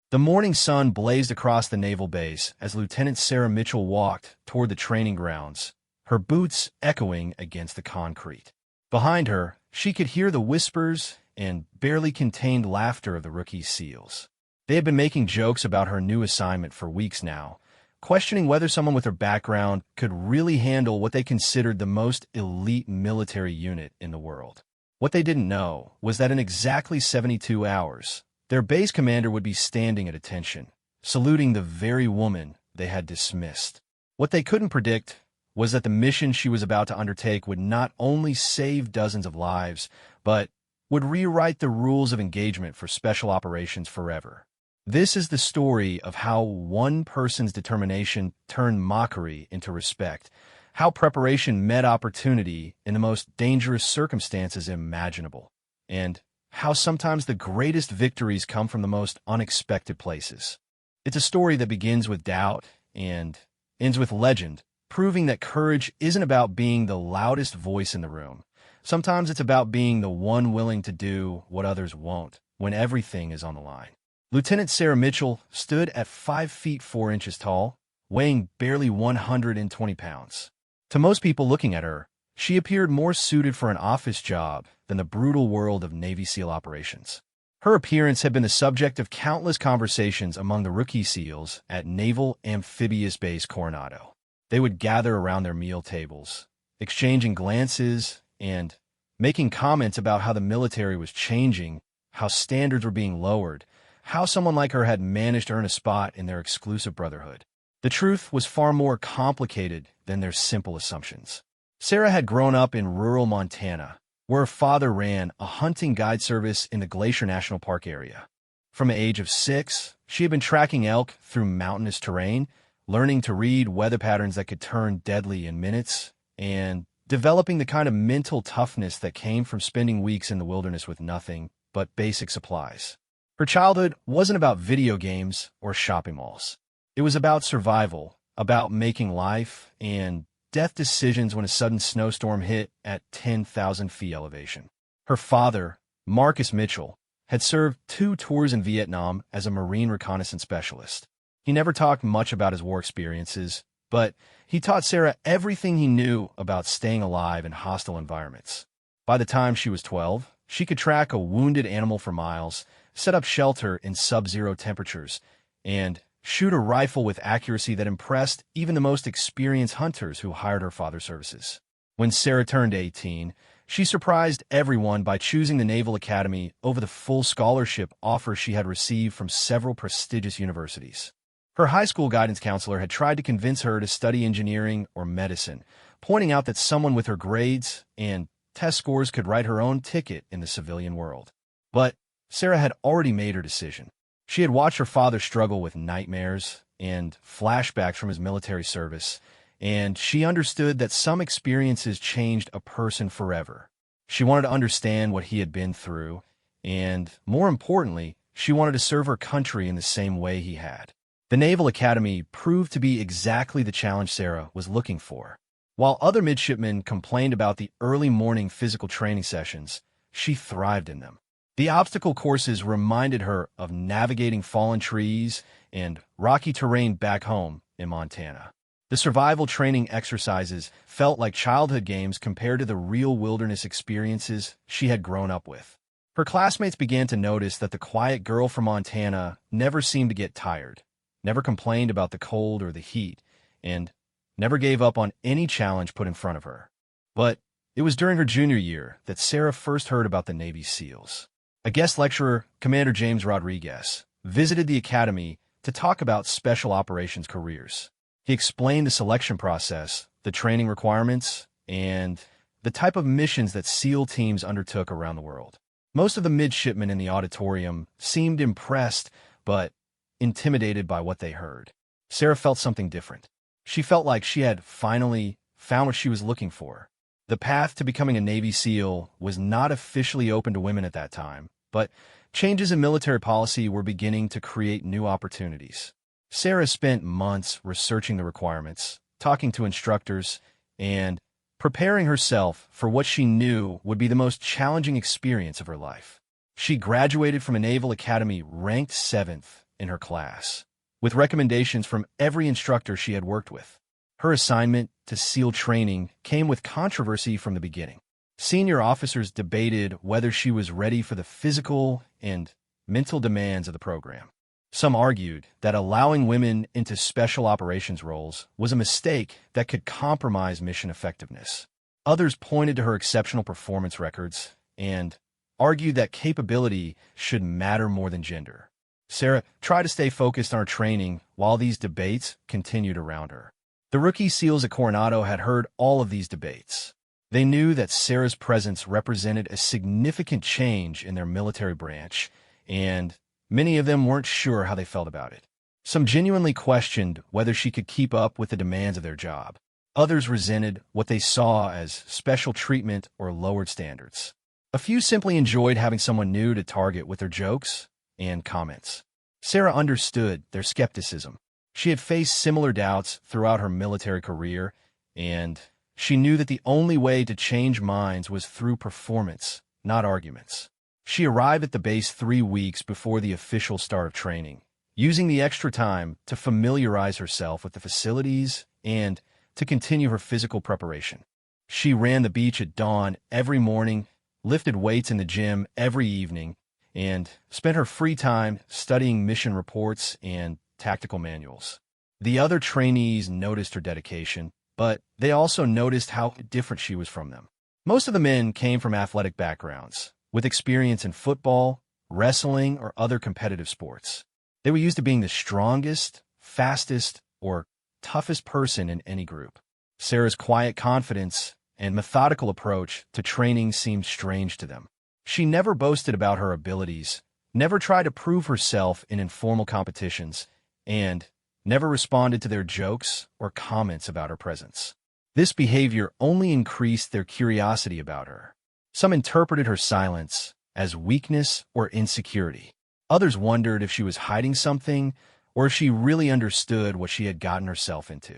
The morning sun blazed across the naval base as Lieutenant Sarah Mitchell walked toward the training grounds, her boots echoing against the concrete. Behind her, she could hear the whispers and barely contained laughter of the rookie SEALs. They had been making jokes about her new assignment for weeks now, questioning whether someone with her background could really handle what they considered the most elite military unit in the world. What they didn't know was that in exactly 72 hours, their base commander would be standing at attention, saluting the very woman they had dismissed. What they couldn't predict was that the mission she was about to undertake would not only save dozens of lives, but would rewrite the rules of engagement for special operations forever. This is the story of how one person's determination turned mockery into respect, how preparation met opportunity in the most dangerous circumstances imaginable, and how sometimes the greatest victories come from the most unexpected places. It's a story that begins with doubt and ends with legend, proving that courage isn't about being the loudest voice in the room. Sometimes it's about being the one willing to do what others won't when everything is on the line. Lieutenant Sarah Mitchell stood at 5 feet 4 inches tall, weighing barely 120 pounds. To most people looking at her, she appeared more suited for an office job than the brutal world of Navy SEAL operations. Her appearance had been the subject of countless conversations among the rookie SEALs at Naval Amphibious Base Coronado. They would gather around their meal tables, exchanging glances and making comments about how the military was changing, how standards were being lowered, how someone like her had managed to earn a spot in their exclusive brotherhood. The truth was far more complicated than their simple assumptions. Sarah had grown up in rural Montana, where her father ran a hunting guide service in the Glacier National Park area. From the age of 6, she had been tracking elk through mountainous terrain, learning to read weather patterns that could turn deadly in minutes, and developing the kind of mental toughness that came from spending weeks in the wilderness with nothing but basic supplies. Her childhood wasn't about video games or shopping malls. It was about survival, about making life and death decisions when a sudden snowstorm hit at 10,000 feet elevation. Her father, Marcus Mitchell, had served 2 tours in Vietnam as a Marine reconnaissance specialist. He never talked much about his war experiences, but he taught Sarah everything he knew about staying alive in hostile environments. By the time she was 12, she could track a wounded animal for miles, set up shelter in sub-zero temperatures, and shoot a rifle with accuracy that impressed even the most experienced hunters who hired her father's services. When Sarah turned 18, she surprised everyone by choosing the Naval Academy over the full scholarship offer she had received from several prestigious universities. Her high school guidance counselor had tried to convince her to study engineering or medicine, pointing out that someone with her grades and test scores could write her own ticket in the civilian world. But Sarah had already made her decision. She had watched her father struggle with nightmares and flashbacks from his military service, and she understood that some experiences changed a person forever. She wanted to understand what he had been through, and more importantly, she wanted to serve her country in the same way he had. The Naval Academy proved to be exactly the challenge Sarah was looking for. While other midshipmen complained about the early morning physical training sessions, she thrived in them. The obstacle courses reminded her of navigating fallen trees and rocky terrain back home in Montana. The survival training exercises felt like childhood games compared to the real wilderness experiences she had grown up with. Her classmates began to notice that the quiet girl from Montana never seemed to get tired, never complained about the cold or the heat, and never gave up on any challenge put in front of her. But it was during her junior year that Sarah first heard about the Navy SEALs. A guest lecturer, Commander James Rodriguez, visited the academy to talk about special operations careers. He explained the selection process, the training requirements, and the type of missions that SEAL teams undertook around the world. Most of the midshipmen in the auditorium seemed impressed, but intimidated by what they heard. Sarah felt something different. She felt like she had finally found what she was looking for. The path to becoming a Navy SEAL was not officially open to women at that time, but changes in military policy were beginning to create new opportunities. Sarah spent months researching the requirements, talking to instructors, and preparing herself for what she knew would be the most challenging experience of her life. She graduated from a Naval Academy ranked 7th in her class, with recommendations from every instructor she had worked with. Her assignment to SEAL training came with controversy from the beginning. Senior officers debated whether she was ready for the physical and mental demands of the program. Some argued that allowing women into special operations roles was a mistake that could compromise mission effectiveness. Others pointed to her exceptional performance records and argued that capability should matter more than gender. Sarah tried to stay focused on her training while these debates continued around her. The rookie SEALs at Coronado had heard all of these debates. They knew that Sarah's presence represented a significant change in their military branch, and many of them weren't sure how they felt about it. Some genuinely questioned whether she could keep up with the demands of their job. Others resented what they saw as special treatment or lowered standards. A few simply enjoyed having someone new to target with their jokes and comments. Sarah understood their skepticism. She had faced similar doubts throughout her military career, and she knew that the only way to change minds was through performance, not arguments. She arrived at the base 3 weeks before the official start of training, using the extra time to familiarize herself with the facilities and to continue her physical preparation. She ran the beach at dawn every morning, lifted weights in the gym every evening, and spent her free time studying mission reports and tactical manuals. The other trainees noticed her dedication, but they also noticed how different she was from them. Most of the men came from athletic backgrounds, with experience in football, wrestling, or other competitive sports. They were used to being the strongest, fastest, or toughest person in any group. Sarah's quiet confidence and methodical approach to training seemed strange to them. She never boasted about her abilities, never tried to prove herself in informal competitions, and never responded to their jokes or comments about her presence. This behavior only increased their curiosity about her. Some interpreted her silence as weakness or insecurity. Others wondered if she was hiding something or if she really understood what she had gotten herself into.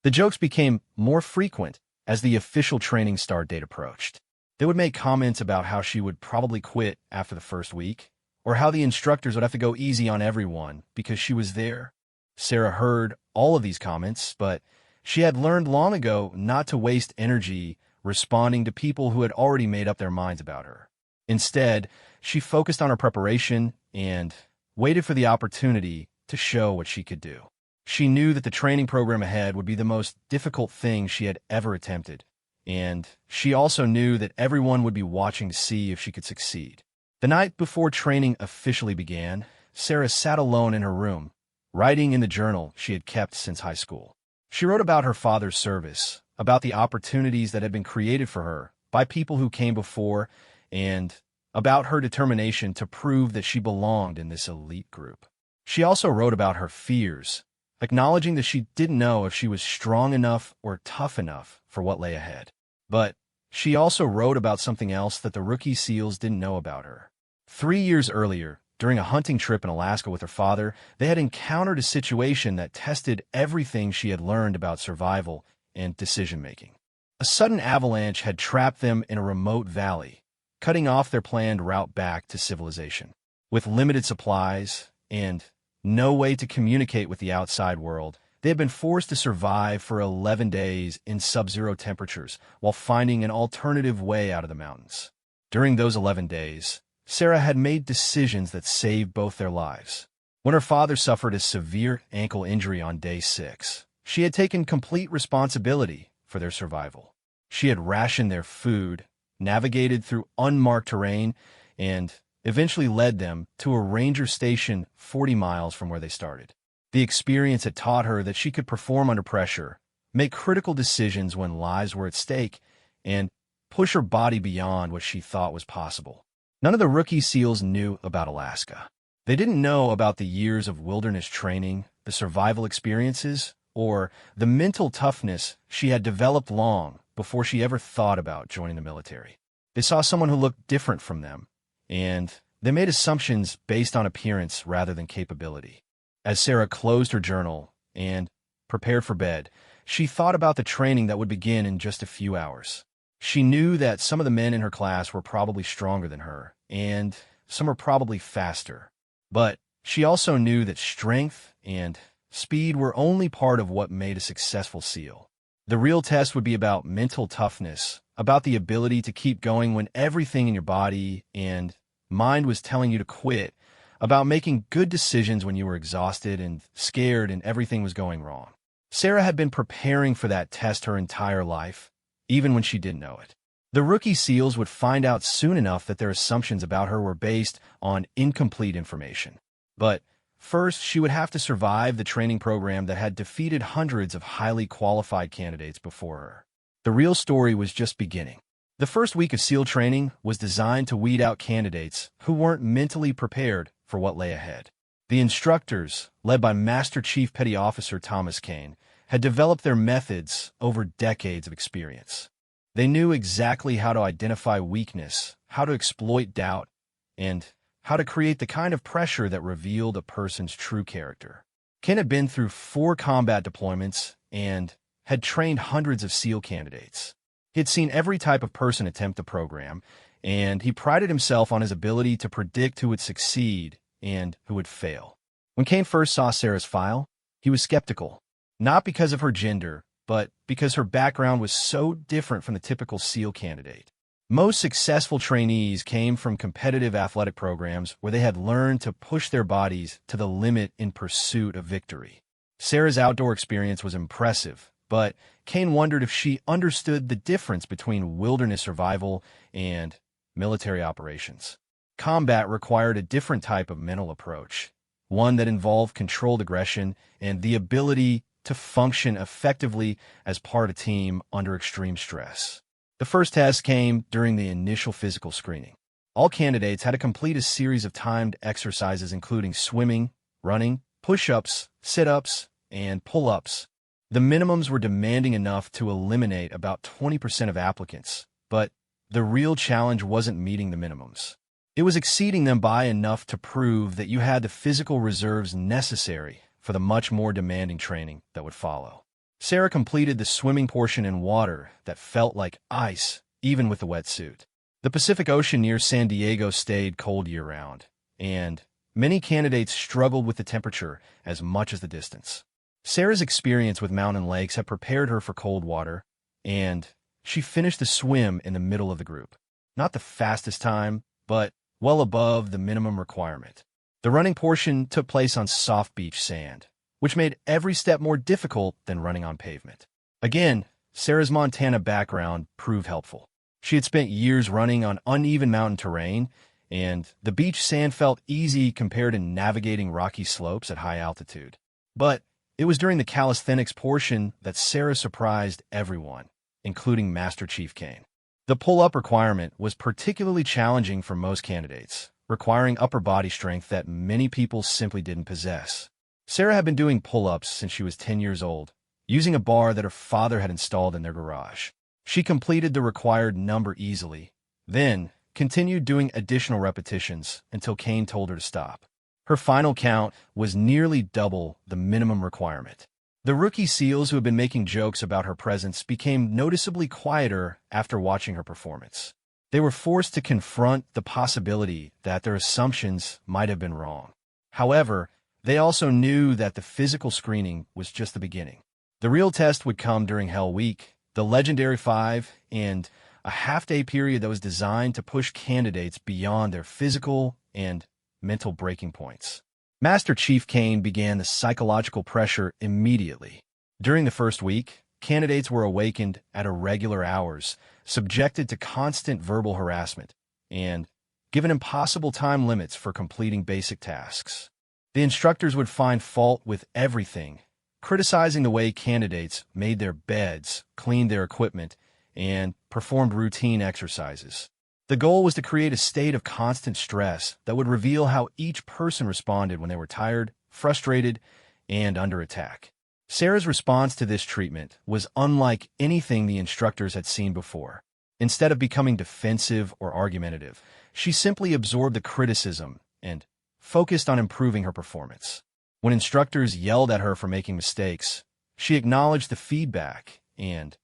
The jokes became more frequent as the official training start date approached. They would make comments about how she would probably quit after the first week, or how the instructors would have to go easy on everyone because she was there. Sarah heard all of these comments, but she had learned long ago not to waste energy responding to people who had already made up their minds about her. Instead, she focused on her preparation and waited for the opportunity to show what she could do. She knew that the training program ahead would be the most difficult thing she had ever attempted, and she also knew that everyone would be watching to see if she could succeed. The night before training officially began, Sarah sat alone in her room, writing in the journal she had kept since high school. She wrote about her father's service, about the opportunities that had been created for her by people who came before, and about her determination to prove that she belonged in this elite group. She also wrote about her fears, acknowledging that she didn't know if she was strong enough or tough enough for what lay ahead. But she also wrote about something else that the rookie SEALs didn't know about her. 3 years earlier, during a hunting trip in Alaska with her father, they had encountered a situation that tested everything she had learned about survival and decision-making. A sudden avalanche had trapped them in a remote valley, cutting off their planned route back to civilization. With limited supplies and no way to communicate with the outside world, they had been forced to survive for 11 days in sub-zero temperatures while finding an alternative way out of the mountains. During those 11 days, Sarah had made decisions that saved both their lives. When her father suffered a severe ankle injury on day 6, she had taken complete responsibility for their survival. She had rationed their food, navigated through unmarked terrain, and eventually led them to a ranger station 40 miles from where they started. The experience had taught her that she could perform under pressure, make critical decisions when lives were at stake, and push her body beyond what she thought was possible. None of the rookie SEALs knew about Alaska. They didn't know about the years of wilderness training, the survival experiences, or the mental toughness she had developed long before she ever thought about joining the military. They saw someone who looked different from them, and they made assumptions based on appearance rather than capability. As Sarah closed her journal and prepared for bed, she thought about the training that would begin in just a few hours. She knew that some of the men in her class were probably stronger than her, and some were probably faster. But she also knew that strength and speed were only part of what made a successful SEAL. The real test would be about mental toughness, about the ability to keep going when everything in your body and mind was telling you to quit, about making good decisions when you were exhausted and scared and everything was going wrong. Sarah had been preparing for that test her entire life, even when she didn't know it. The rookie SEALs would find out soon enough that their assumptions about her were based on incomplete information. But first, she would have to survive the training program that had defeated hundreds of highly qualified candidates before her. The real story was just beginning. The first week of SEAL training was designed to weed out candidates who weren't mentally prepared for what lay ahead. The instructors, led by Master Chief Petty Officer Thomas Kane, had developed their methods over decades of experience. They knew exactly how to identify weakness, how to exploit doubt, and how to create the kind of pressure that revealed a person's true character. Ken had been through 4 combat deployments and had trained hundreds of SEAL candidates. He had seen every type of person attempt the program, and he prided himself on his ability to predict who would succeed and who would fail. When Kane first saw Sarah's file, he was skeptical, not because of her gender, but because her background was so different from the typical SEAL candidate. Most successful trainees came from competitive athletic programs where they had learned to push their bodies to the limit in pursuit of victory. Sarah's outdoor experience was impressive, but Kane wondered if she understood the difference between wilderness survival and military operations. Combat required a different type of mental approach, one that involved controlled aggression and the ability to function effectively as part of a team under extreme stress. The first test came during the initial physical screening. All candidates had to complete a series of timed exercises including swimming, running, push-ups, sit-ups, and pull-ups. The minimums were demanding enough to eliminate about 20% of applicants, but the real challenge wasn't meeting the minimums. It was exceeding them by enough to prove that you had the physical reserves necessary for the much more demanding training that would follow. Sarah completed the swimming portion in water that felt like ice, even with the wetsuit. The Pacific Ocean near San Diego stayed cold year-round, and many candidates struggled with the temperature as much as the distance. Sarah's experience with mountain lakes had prepared her for cold water, and she finished the swim in the middle of the group. Not the fastest time, but well above the minimum requirement. The running portion took place on soft beach sand, which made every step more difficult than running on pavement. Again, Sarah's Montana background proved helpful. She had spent years running on uneven mountain terrain, and the beach sand felt easy compared to navigating rocky slopes at high altitude. But it was during the calisthenics portion that Sarah surprised everyone, including Master Chief Kane. The pull-up requirement was particularly challenging for most candidates, requiring upper body strength that many people simply didn't possess. Sarah had been doing pull-ups since she was 10 years old, using a bar that her father had installed in their garage. She completed the required number easily, then continued doing additional repetitions until Kane told her to stop. Her final count was nearly double the minimum requirement. The rookie SEALs who had been making jokes about her presence became noticeably quieter after watching her performance. They were forced to confront the possibility that their assumptions might have been wrong. However, they also knew that the physical screening was just the beginning. The real test would come during Hell Week, the legendary 5, and a half-day period that was designed to push candidates beyond their physical and mental breaking points. Master Chief Kane began the psychological pressure immediately. During the first week, candidates were awakened at irregular hours, subjected to constant verbal harassment, and given impossible time limits for completing basic tasks. The instructors would find fault with everything, criticizing the way candidates made their beds, cleaned their equipment, and performed routine exercises. The goal was to create a state of constant stress that would reveal how each person responded when they were tired, frustrated, and under attack. Sarah's response to this treatment was unlike anything the instructors had seen before. Instead of becoming defensive or argumentative, she simply absorbed the criticism and focused on improving her performance. When instructors yelled at her for making mistakes, she acknowledged the feedback and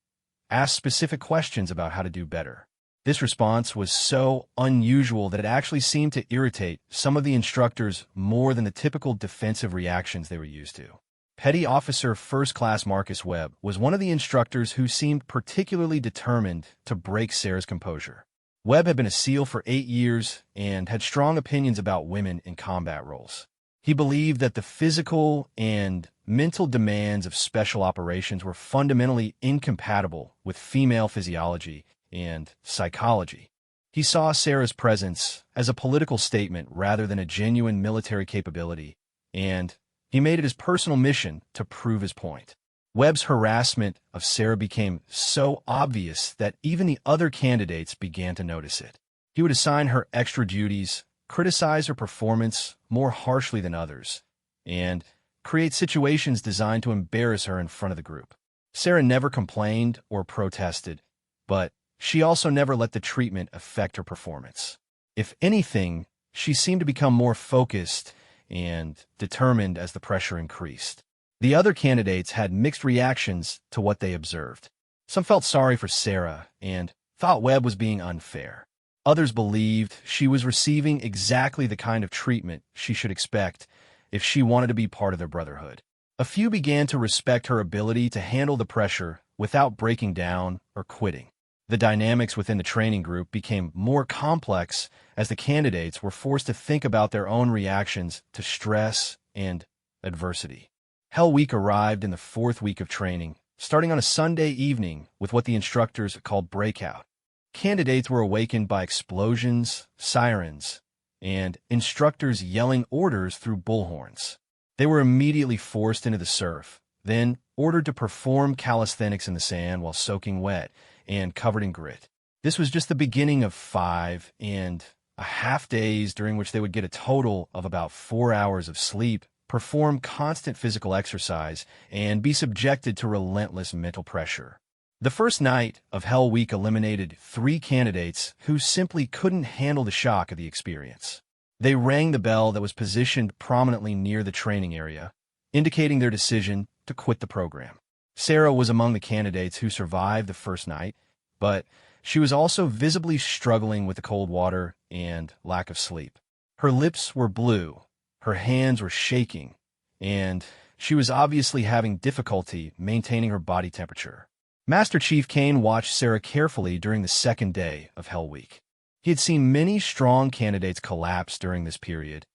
asked specific questions about how to do better. This response was so unusual that it actually seemed to irritate some of the instructors more than the typical defensive reactions they were used to. Petty Officer First Class Marcus Webb was one of the instructors who seemed particularly determined to break Sarah's composure. Webb had been a SEAL for 8 years and had strong opinions about women in combat roles. He believed that the physical and mental demands of special operations were fundamentally incompatible with female physiology and psychology. He saw Sarah's presence as a political statement rather than a genuine military capability, and he made it his personal mission to prove his point. Webb's harassment of Sarah became so obvious that even the other candidates began to notice it. He would assign her extra duties, criticize her performance more harshly than others, and create situations designed to embarrass her in front of the group. Sarah never complained or protested, but she also never let the treatment affect her performance. If anything, she seemed to become more focused and determined as the pressure increased. The other candidates had mixed reactions to what they observed. Some felt sorry for Sarah and thought Webb was being unfair. Others believed she was receiving exactly the kind of treatment she should expect if she wanted to be part of their brotherhood. A few began to respect her ability to handle the pressure without breaking down or quitting. The dynamics within the training group became more complex as the candidates were forced to think about their own reactions to stress and adversity. Hell Week arrived in the 4th week of training, starting on a Sunday evening with what the instructors called breakout. Candidates were awakened by explosions, sirens, and instructors yelling orders through bullhorns. They were immediately forced into the surf, then ordered to perform calisthenics in the sand while soaking wet and covered in grit. This was just the beginning of 5.5 days during which they would get a total of about 4 hours of sleep, perform constant physical exercise, and be subjected to relentless mental pressure. The first night of Hell Week eliminated 3 candidates who simply couldn't handle the shock of the experience. They rang the bell that was positioned prominently near the training area, indicating their decision to quit the program. Sarah was among the candidates who survived the first night, but she was also visibly struggling with the cold water and lack of sleep. Her lips were blue, her hands were shaking, and she was obviously having difficulty maintaining her body temperature. Master Chief Kane watched Sarah carefully during the 2nd day of Hell Week. He had seen many strong candidates collapse during this period,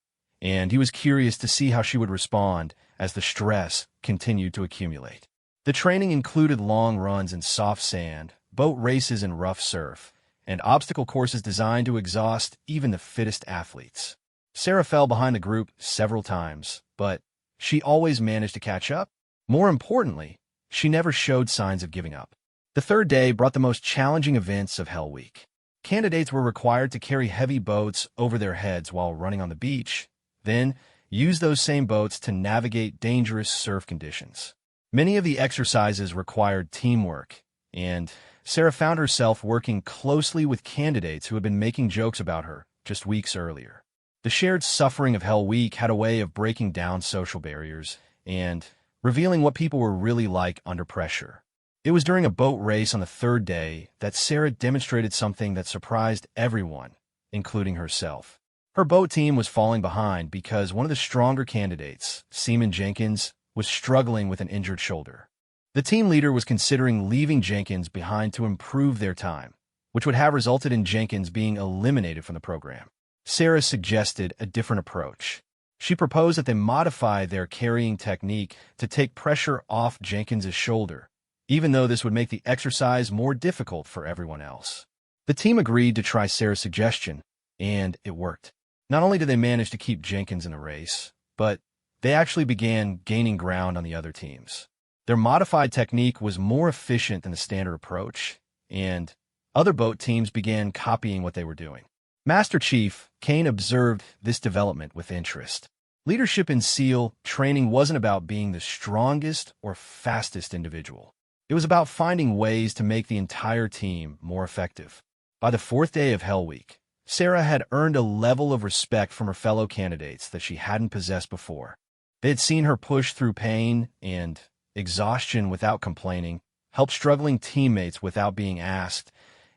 and he was curious to see how she would respond as the stress continued to accumulate. The training included long runs in soft sand, boat races in rough surf, and obstacle courses designed to exhaust even the fittest athletes. Sarah fell behind the group several times, but she always managed to catch up. More importantly, she never showed signs of giving up. The 3rd day brought the most challenging events of Hell Week. Candidates were required to carry heavy boats over their heads while running on the beach, then use those same boats to navigate dangerous surf conditions. Many of the exercises required teamwork, and Sarah found herself working closely with candidates who had been making jokes about her just weeks earlier. The shared suffering of Hell Week had a way of breaking down social barriers and revealing what people were really like under pressure. It was during a boat race on the 3rd day that Sarah demonstrated something that surprised everyone, including herself. Her boat team was falling behind because one of the stronger candidates, Seaman Jenkins, was struggling with an injured shoulder. The team leader was considering leaving Jenkins behind to improve their time, which would have resulted in Jenkins being eliminated from the program. Sarah suggested a different approach. She proposed that they modify their carrying technique to take pressure off Jenkins' shoulder, even though this would make the exercise more difficult for everyone else. The team agreed to try Sarah's suggestion, and it worked. Not only did they manage to keep Jenkins in the race, but they actually began gaining ground on the other teams. Their modified technique was more efficient than the standard approach, and other boat teams began copying what they were doing. Master Chief Kane observed this development with interest. Leadership in SEAL training wasn't about being the strongest or fastest individual. It was about finding ways to make the entire team more effective. By the 4th day of Hell Week, Sarah had earned a level of respect from her fellow candidates that she hadn't possessed before. They had seen her push through pain and exhaustion without complaining, help struggling teammates without being asked,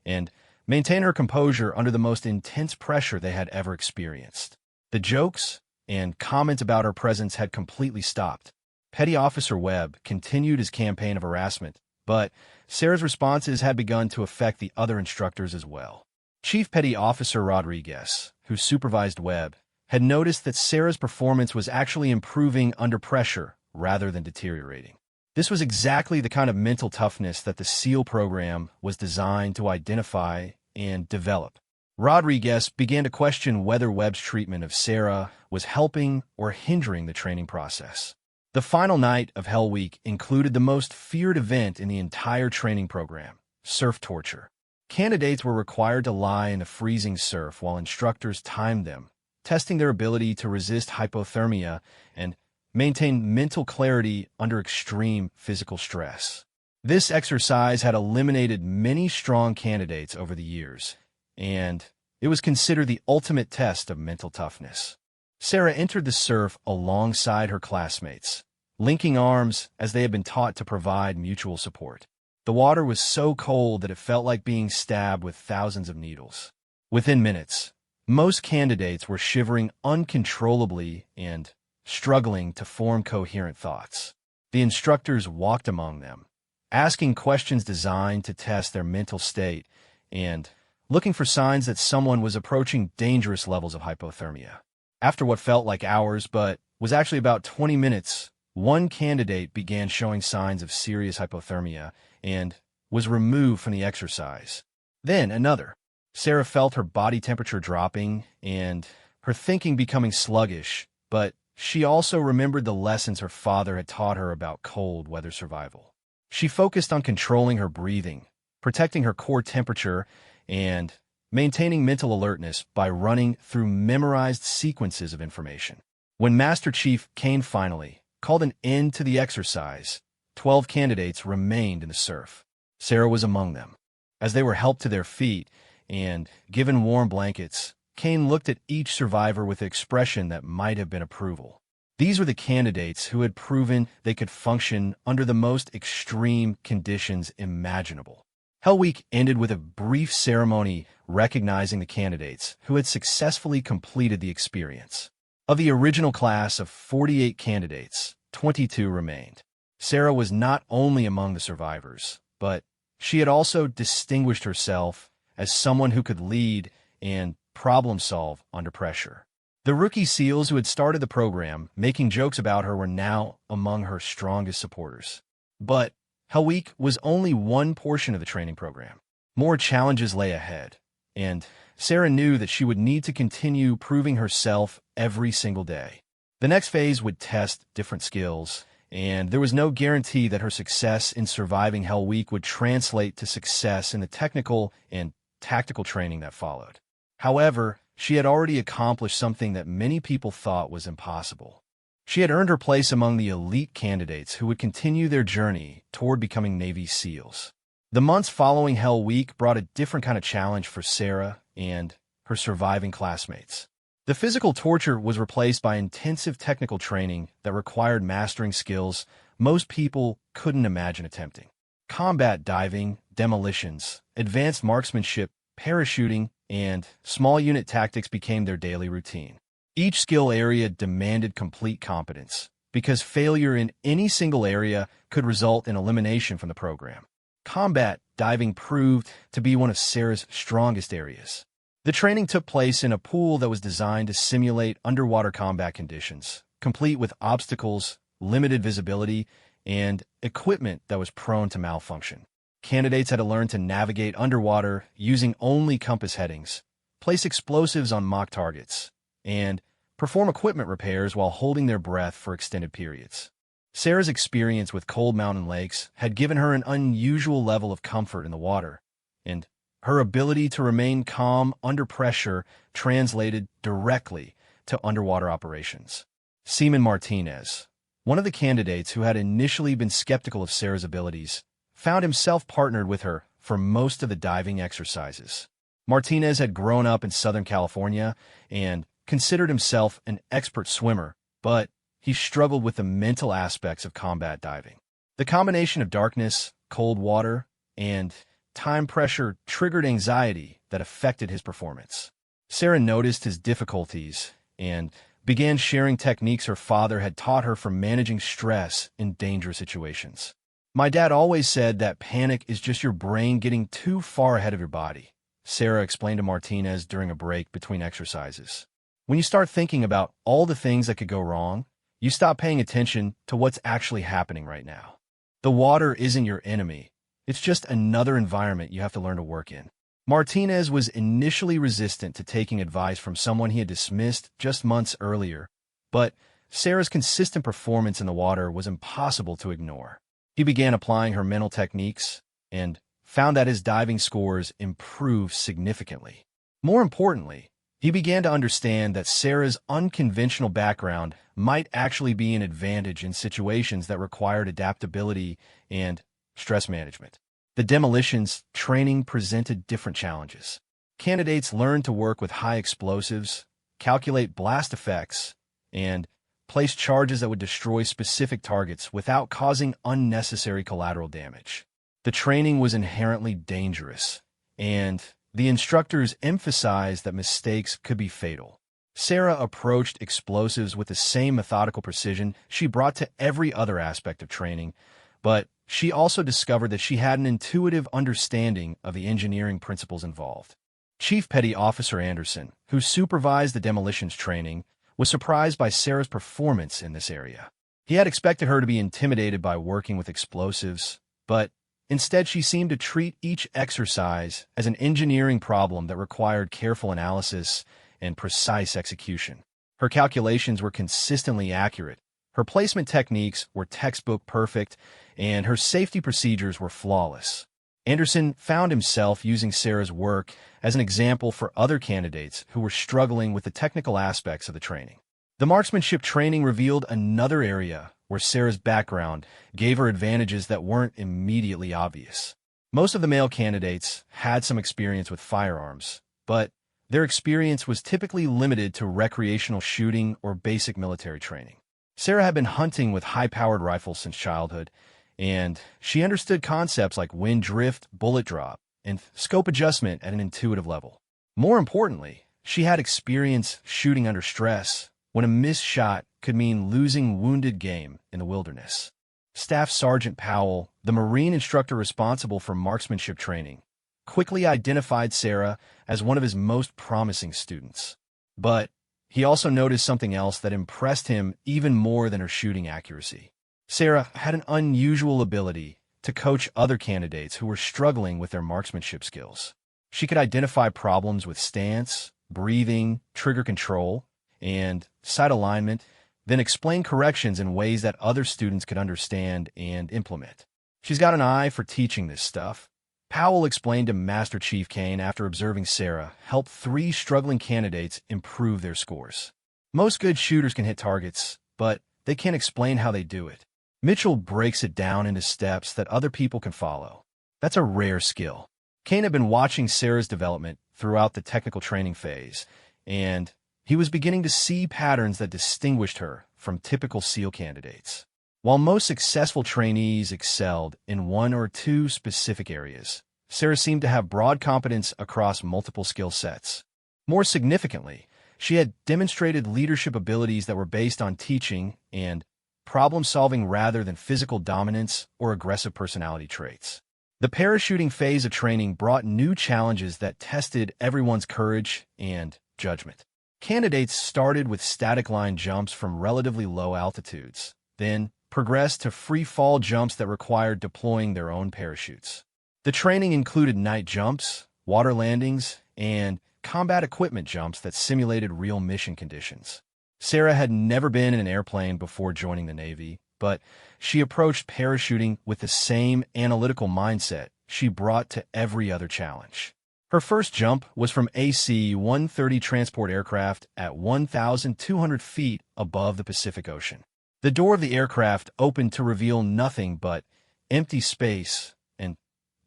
and maintain her composure under the most intense pressure they had ever experienced. The jokes and comments about her presence had completely stopped. Petty Officer Webb continued his campaign of harassment, but Sarah's responses had begun to affect the other instructors as well. Chief Petty Officer Rodriguez, who supervised Webb, had noticed that Sarah's performance was actually improving under pressure rather than deteriorating. This was exactly the kind of mental toughness that the SEAL program was designed to identify and develop. Rodriguez began to question whether Webb's treatment of Sarah was helping or hindering the training process. The final night of Hell Week included the most feared event in the entire training program, surf torture. Candidates were required to lie in the freezing surf while instructors timed them, testing their ability to resist hypothermia and maintain mental clarity under extreme physical stress. This exercise had eliminated many strong candidates over the years, and it was considered the ultimate test of mental toughness. Sarah entered the surf alongside her classmates, linking arms as they had been taught to provide mutual support. The water was so cold that it felt like being stabbed with thousands of needles. Within minutes, most candidates were shivering uncontrollably and struggling to form coherent thoughts. The instructors walked among them, asking questions designed to test their mental state and looking for signs that someone was approaching dangerous levels of hypothermia. After what felt like hours but was actually about 20 minutes, one candidate began showing signs of serious hypothermia and was removed from the exercise. Then another. Sarah felt her body temperature dropping and her thinking becoming sluggish, but she also remembered the lessons her father had taught her about cold weather survival. She focused on controlling her breathing, protecting her core temperature, and maintaining mental alertness by running through memorized sequences of information. When Master Chief Kane finally called an end to the exercise, 12 candidates remained in the surf. Sarah was among them. As they were helped to their feet and given warm blankets, Kane looked at each survivor with an expression that might have been approval. These were the candidates who had proven they could function under the most extreme conditions imaginable. Hell Week ended with a brief ceremony recognizing the candidates who had successfully completed the experience. Of the original class of 48 candidates, 22 remained. Sarah was not only among the survivors, but she had also distinguished herself as someone who could lead and problem solve under pressure. The rookie SEALs who had started the program making jokes about her were now among her strongest supporters. But Hell Week was only one portion of the training program. More challenges lay ahead, and Sarah knew that she would need to continue proving herself every single day. The next phase would test different skills, and there was no guarantee that her success in surviving Hell Week would translate to success in the technical and tactical training that followed. However, she had already accomplished something that many people thought was impossible. She had earned her place among the elite candidates who would continue their journey toward becoming Navy SEALs. The months following Hell Week brought a different kind of challenge for Sarah and her surviving classmates. The physical torture was replaced by intensive technical training that required mastering skills most people couldn't imagine attempting. Combat diving, demolitions, advanced marksmanship, parachuting, and small unit tactics became their daily routine. Each skill area demanded complete competence, because failure in any single area could result in elimination from the program. Combat diving proved to be one of Sarah's strongest areas. The training took place in a pool that was designed to simulate underwater combat conditions, complete with obstacles, limited visibility, and equipment that was prone to malfunction. Candidates had to learn to navigate underwater using only compass headings, place explosives on mock targets, and perform equipment repairs while holding their breath for extended periods. Sarah's experience with cold mountain lakes had given her an unusual level of comfort in the water, and her ability to remain calm under pressure translated directly to underwater operations. Seaman Martinez, one of the candidates who had initially been skeptical of Sarah's abilities, found himself partnered with her for most of the diving exercises. Martinez had grown up in Southern California and considered himself an expert swimmer, but he struggled with the mental aspects of combat diving. The combination of darkness, cold water, and time pressure triggered anxiety that affected his performance. Sarah noticed his difficulties and began sharing techniques her father had taught her for managing stress in dangerous situations. "My dad always said that panic is just your brain getting too far ahead of your body," Sarah explained to Martinez during a break between exercises. "When you start thinking about all the things that could go wrong, you stop paying attention to what's actually happening right now. The water isn't your enemy. It's just another environment you have to learn to work in." Martinez was initially resistant to taking advice from someone he had dismissed just months earlier, but Sarah's consistent performance in the water was impossible to ignore. He began applying her mental techniques and found that his diving scores improved significantly. More importantly, he began to understand that Sarah's unconventional background might actually be an advantage in situations that required adaptability and stress management. The demolitions training presented different challenges. Candidates learned to work with high explosives, calculate blast effects, and place charges that would destroy specific targets without causing unnecessary collateral damage. The training was inherently dangerous, and the instructors emphasized that mistakes could be fatal. Sarah approached explosives with the same methodical precision she brought to every other aspect of training, but she also discovered that she had an intuitive understanding of the engineering principles involved. Chief Petty Officer Anderson, who supervised the demolitions training, was surprised by Sarah's performance in this area. He had expected her to be intimidated by working with explosives, but instead she seemed to treat each exercise as an engineering problem that required careful analysis and precise execution. Her calculations were consistently accurate, her placement techniques were textbook perfect, and her safety procedures were flawless. Anderson found himself using Sarah's work as an example for other candidates who were struggling with the technical aspects of the training. The marksmanship training revealed another area where Sarah's background gave her advantages that weren't immediately obvious. Most of the male candidates had some experience with firearms, but their experience was typically limited to recreational shooting or basic military training. Sarah had been hunting with high-powered rifles since childhood, and she understood concepts like wind drift, bullet drop, and scope adjustment at an intuitive level. More importantly, she had experience shooting under stress when a missed shot could mean losing wounded game in the wilderness. Staff Sergeant Powell, the Marine instructor responsible for marksmanship training, quickly identified Sarah as one of his most promising students. But he also noticed something else that impressed him even more than her shooting accuracy. Sarah had an unusual ability to coach other candidates who were struggling with their marksmanship skills. She could identify problems with stance, breathing, trigger control, and sight alignment, then explain corrections in ways that other students could understand and implement. "She's got an eye for teaching this stuff," Powell explained to Master Chief Kane after observing Sarah help 3 struggling candidates improve their scores. "Most good shooters can hit targets, but they can't explain how they do it. Mitchell breaks it down into steps that other people can follow. That's a rare skill." Kane had been watching Sarah's development throughout the technical training phase, and he was beginning to see patterns that distinguished her from typical SEAL candidates. While most successful trainees excelled in 1 or 2 specific areas, Sarah seemed to have broad competence across multiple skill sets. More significantly, she had demonstrated leadership abilities that were based on teaching and problem-solving rather than physical dominance or aggressive personality traits. The parachuting phase of training brought new challenges that tested everyone's courage and judgment. Candidates started with static line jumps from relatively low altitudes, then progressed to free-fall jumps that required deploying their own parachutes. The training included night jumps, water landings, and combat equipment jumps that simulated real mission conditions. Sarah had never been in an airplane before joining the Navy, but she approached parachuting with the same analytical mindset she brought to every other challenge. Her first jump was from AC-130 transport aircraft at 1,200 feet above the Pacific Ocean. The door of the aircraft opened to reveal nothing but empty space and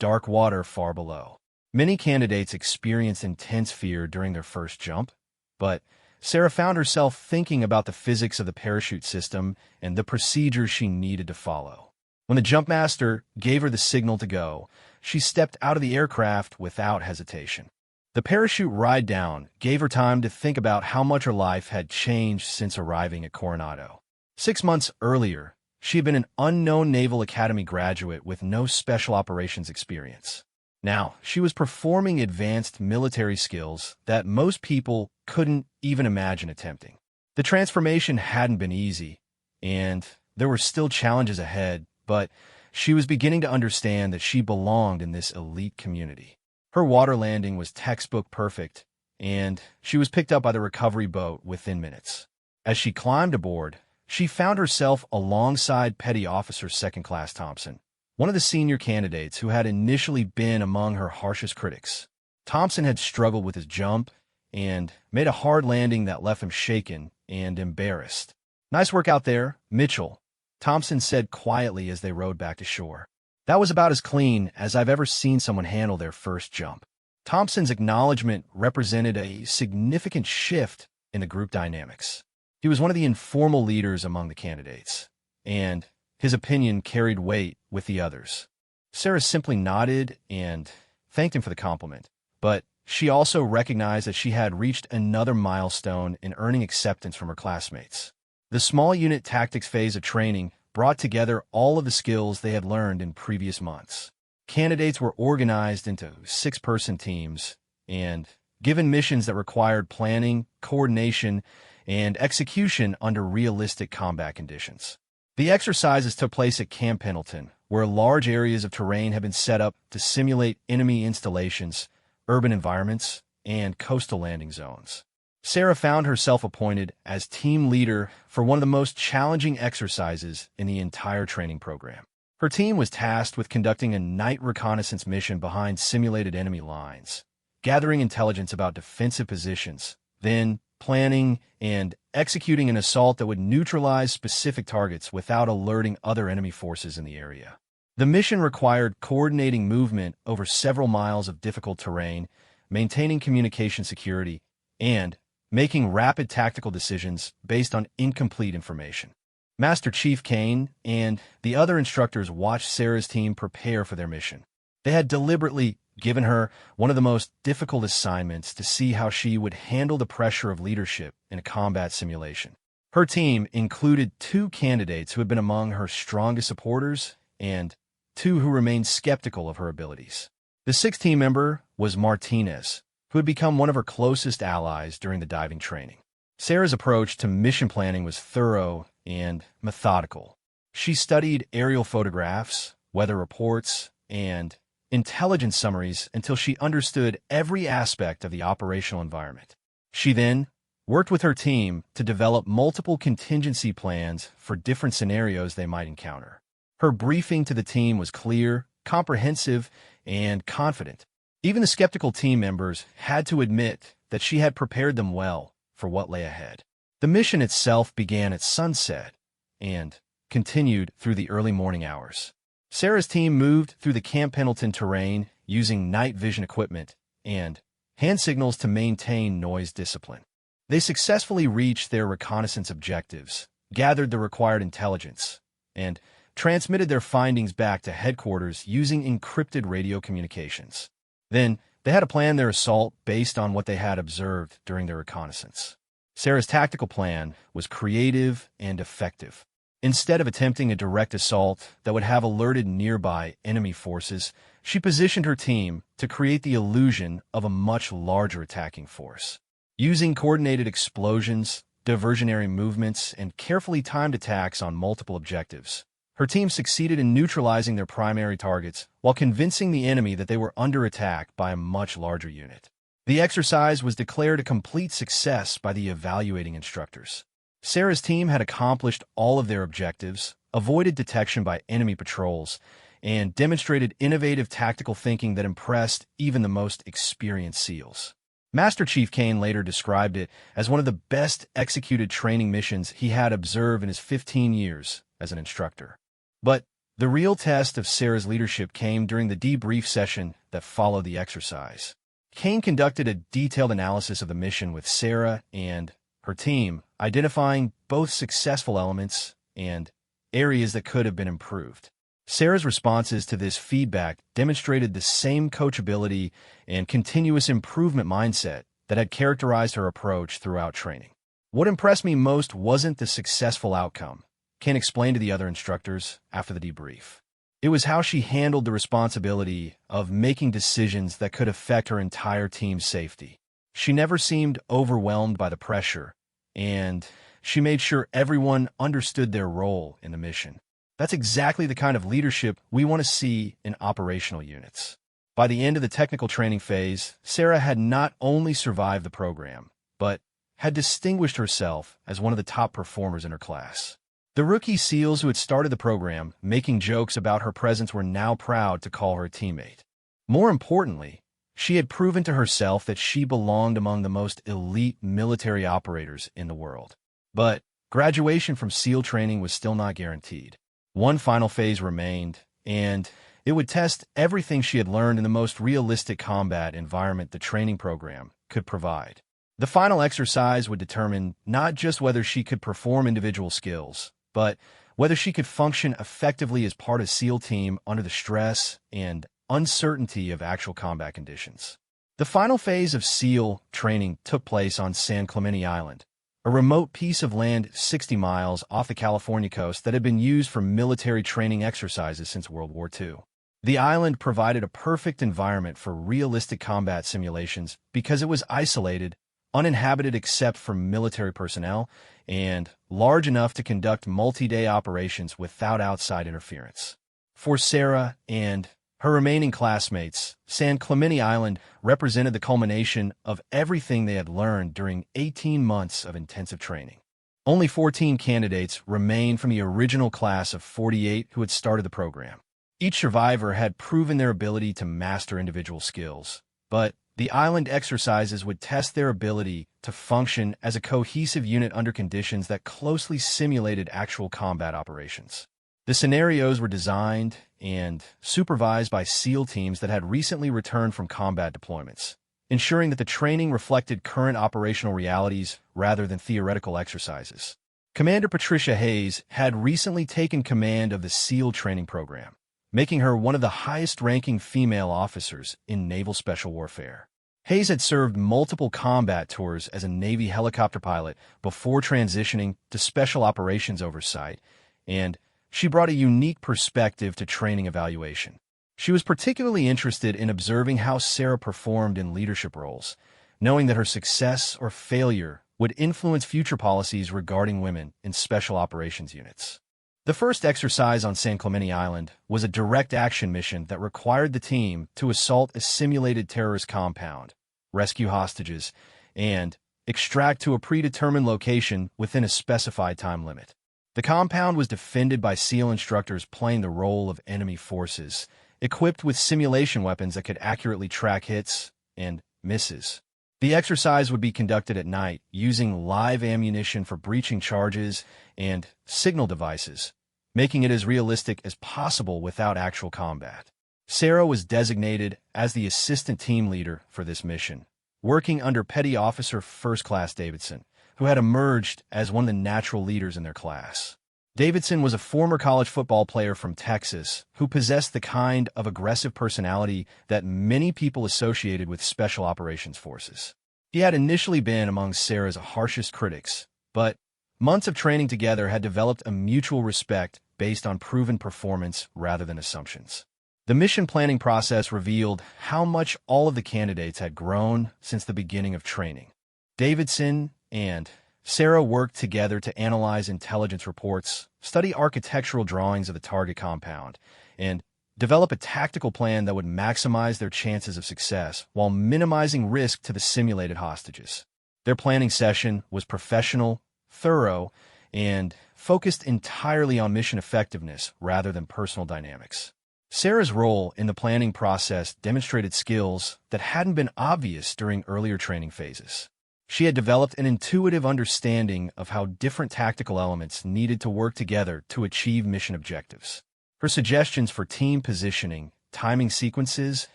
dark water far below. Many candidates experienced intense fear during their first jump, but Sarah found herself thinking about the physics of the parachute system and the procedures she needed to follow. When the jump master gave her the signal to go, she stepped out of the aircraft without hesitation. The parachute ride down gave her time to think about how much her life had changed since arriving at Coronado. 6 months earlier, she had been an unknown Naval Academy graduate with no special operations experience. Now, she was performing advanced military skills that most people couldn't even imagine attempting. The transformation hadn't been easy, and there were still challenges ahead, but she was beginning to understand that she belonged in this elite community. Her water landing was textbook perfect, and she was picked up by the recovery boat within minutes. As she climbed aboard, she found herself alongside Petty Officer Second Class Thompson, one of the senior candidates who had initially been among her harshest critics. Thompson had struggled with his jump and made a hard landing that left him shaken and embarrassed. "Nice work out there, Mitchell," Thompson said quietly as they rowed back to shore. "That was about as clean as I've ever seen someone handle their first jump." Thompson's acknowledgement represented a significant shift in the group dynamics. He was one of the informal leaders among the candidates, and his opinion carried weight with the others. Sarah simply nodded and thanked him for the compliment, but she also recognized that she had reached another milestone in earning acceptance from her classmates. The small unit tactics phase of training brought together all of the skills they had learned in previous months. Candidates were organized into 6-person teams and given missions that required planning, coordination, and execution under realistic combat conditions. The exercises took place at Camp Pendleton, where large areas of terrain had been set up to simulate enemy installations, urban environments, and coastal landing zones. Sarah found herself appointed as team leader for one of the most challenging exercises in the entire training program. Her team was tasked with conducting a night reconnaissance mission behind simulated enemy lines, gathering intelligence about defensive positions, then planning and executing an assault that would neutralize specific targets without alerting other enemy forces in the area. The mission required coordinating movement over several miles of difficult terrain, maintaining communication security, and making rapid tactical decisions based on incomplete information. Master Chief Kane and the other instructors watched Sarah's team prepare for their mission. They had deliberately given her one of the most difficult assignments to see how she would handle the pressure of leadership in a combat simulation. Her team included 2 candidates who had been among her strongest supporters and 2 who remained skeptical of her abilities. The 6th team member was Martinez, who had become one of her closest allies during the diving training. Sarah's approach to mission planning was thorough and methodical. She studied aerial photographs, weather reports, and intelligence summaries until she understood every aspect of the operational environment. She then worked with her team to develop multiple contingency plans for different scenarios they might encounter. Her briefing to the team was clear, comprehensive, and confident. Even the skeptical team members had to admit that she had prepared them well for what lay ahead. The mission itself began at sunset and continued through the early morning hours. Sarah's team moved through the Camp Pendleton terrain using night vision equipment and hand signals to maintain noise discipline. They successfully reached their reconnaissance objectives, gathered the required intelligence, and transmitted their findings back to headquarters using encrypted radio communications. Then, they had to plan their assault based on what they had observed during their reconnaissance. Sarah's tactical plan was creative and effective. Instead of attempting a direct assault that would have alerted nearby enemy forces, she positioned her team to create the illusion of a much larger attacking force. Using coordinated explosions, diversionary movements, and carefully timed attacks on multiple objectives, her team succeeded in neutralizing their primary targets while convincing the enemy that they were under attack by a much larger unit. The exercise was declared a complete success by the evaluating instructors. Sarah's team had accomplished all of their objectives, avoided detection by enemy patrols, and demonstrated innovative tactical thinking that impressed even the most experienced SEALs. Master Chief Kane later described it as one of the best executed training missions he had observed in his 15 years as an instructor. But the real test of Sarah's leadership came during the debrief session that followed the exercise. Kane conducted a detailed analysis of the mission with Sarah and her team, identifying both successful elements and areas that could have been improved. Sarah's responses to this feedback demonstrated the same coachability and continuous improvement mindset that had characterized her approach throughout training. What impressed me most wasn't the successful outcome, Ken explained to the other instructors after the debrief. It was how she handled the responsibility of making decisions that could affect her entire team's safety. She never seemed overwhelmed by the pressure, and she made sure everyone understood their role in the mission. That's exactly the kind of leadership we want to see in operational units. By the end of the technical training phase, Sarah had not only survived the program, but had distinguished herself as one of the top performers in her class. The rookie SEALs who had started the program, making jokes about her presence, were now proud to call her a teammate. More importantly, she had proven to herself that she belonged among the most elite military operators in the world. But graduation from SEAL training was still not guaranteed. One final phase remained, and it would test everything she had learned in the most realistic combat environment the training program could provide. The final exercise would determine not just whether she could perform individual skills, but whether she could function effectively as part of SEAL team under the stress and uncertainty of actual combat conditions. The final phase of SEAL training took place on San Clemente Island, a remote piece of land 60 miles off the California coast that had been used for military training exercises since World War II. The island provided a perfect environment for realistic combat simulations because it was isolated, uninhabited except for military personnel, and large enough to conduct multi-day operations without outside interference. For Sarah and her remaining classmates, San Clemente Island represented the culmination of everything they had learned during 18 months of intensive training. Only 14 candidates remained from the original class of 48 who had started the program. Each survivor had proven their ability to master individual skills, but the island exercises would test their ability to function as a cohesive unit under conditions that closely simulated actual combat operations. The scenarios were designed and supervised by SEAL teams that had recently returned from combat deployments, ensuring that the training reflected current operational realities rather than theoretical exercises. Commander Patricia Hayes had recently taken command of the SEAL training program, making her one of the highest-ranking female officers in naval special warfare. Hayes had served multiple combat tours as a Navy helicopter pilot before transitioning to special operations oversight, and she brought a unique perspective to training evaluation. She was particularly interested in observing how Sarah performed in leadership roles, knowing that her success or failure would influence future policies regarding women in special operations units. The first exercise on San Clemente Island was a direct action mission that required the team to assault a simulated terrorist compound, rescue hostages, and extract to a predetermined location within a specified time limit. The compound was defended by SEAL instructors playing the role of enemy forces, equipped with simulation weapons that could accurately track hits and misses. The exercise would be conducted at night, using live ammunition for breaching charges and signal devices, making it as realistic as possible without actual combat. Sarah was designated as the assistant team leader for this mission, working under Petty Officer First Class Davidson, who had emerged as one of the natural leaders in their class. Davidson was a former college football player from Texas who possessed the kind of aggressive personality that many people associated with special operations forces. He had initially been among Sarah's harshest critics, but months of training together had developed a mutual respect based on proven performance rather than assumptions. The mission planning process revealed how much all of the candidates had grown since the beginning of training. Davidson and Sarah worked together to analyze intelligence reports, study architectural drawings of the target compound, and develop a tactical plan that would maximize their chances of success while minimizing risk to the simulated hostages. Their planning session was professional, thorough, and focused entirely on mission effectiveness rather than personal dynamics. Sarah's role in the planning process demonstrated skills that hadn't been obvious during earlier training phases. She had developed an intuitive understanding of how different tactical elements needed to work together to achieve mission objectives. Her suggestions for team positioning, timing sequences,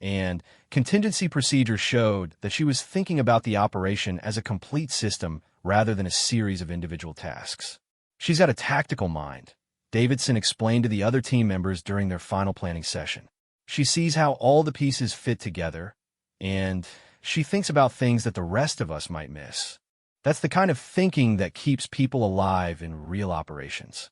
and contingency procedures showed that she was thinking about the operation as a complete system rather than a series of individual tasks. She's got a tactical mind, Davidson explained to the other team members during their final planning session. She sees how all the pieces fit together, and she thinks about things that the rest of us might miss. That's the kind of thinking that keeps people alive in real operations.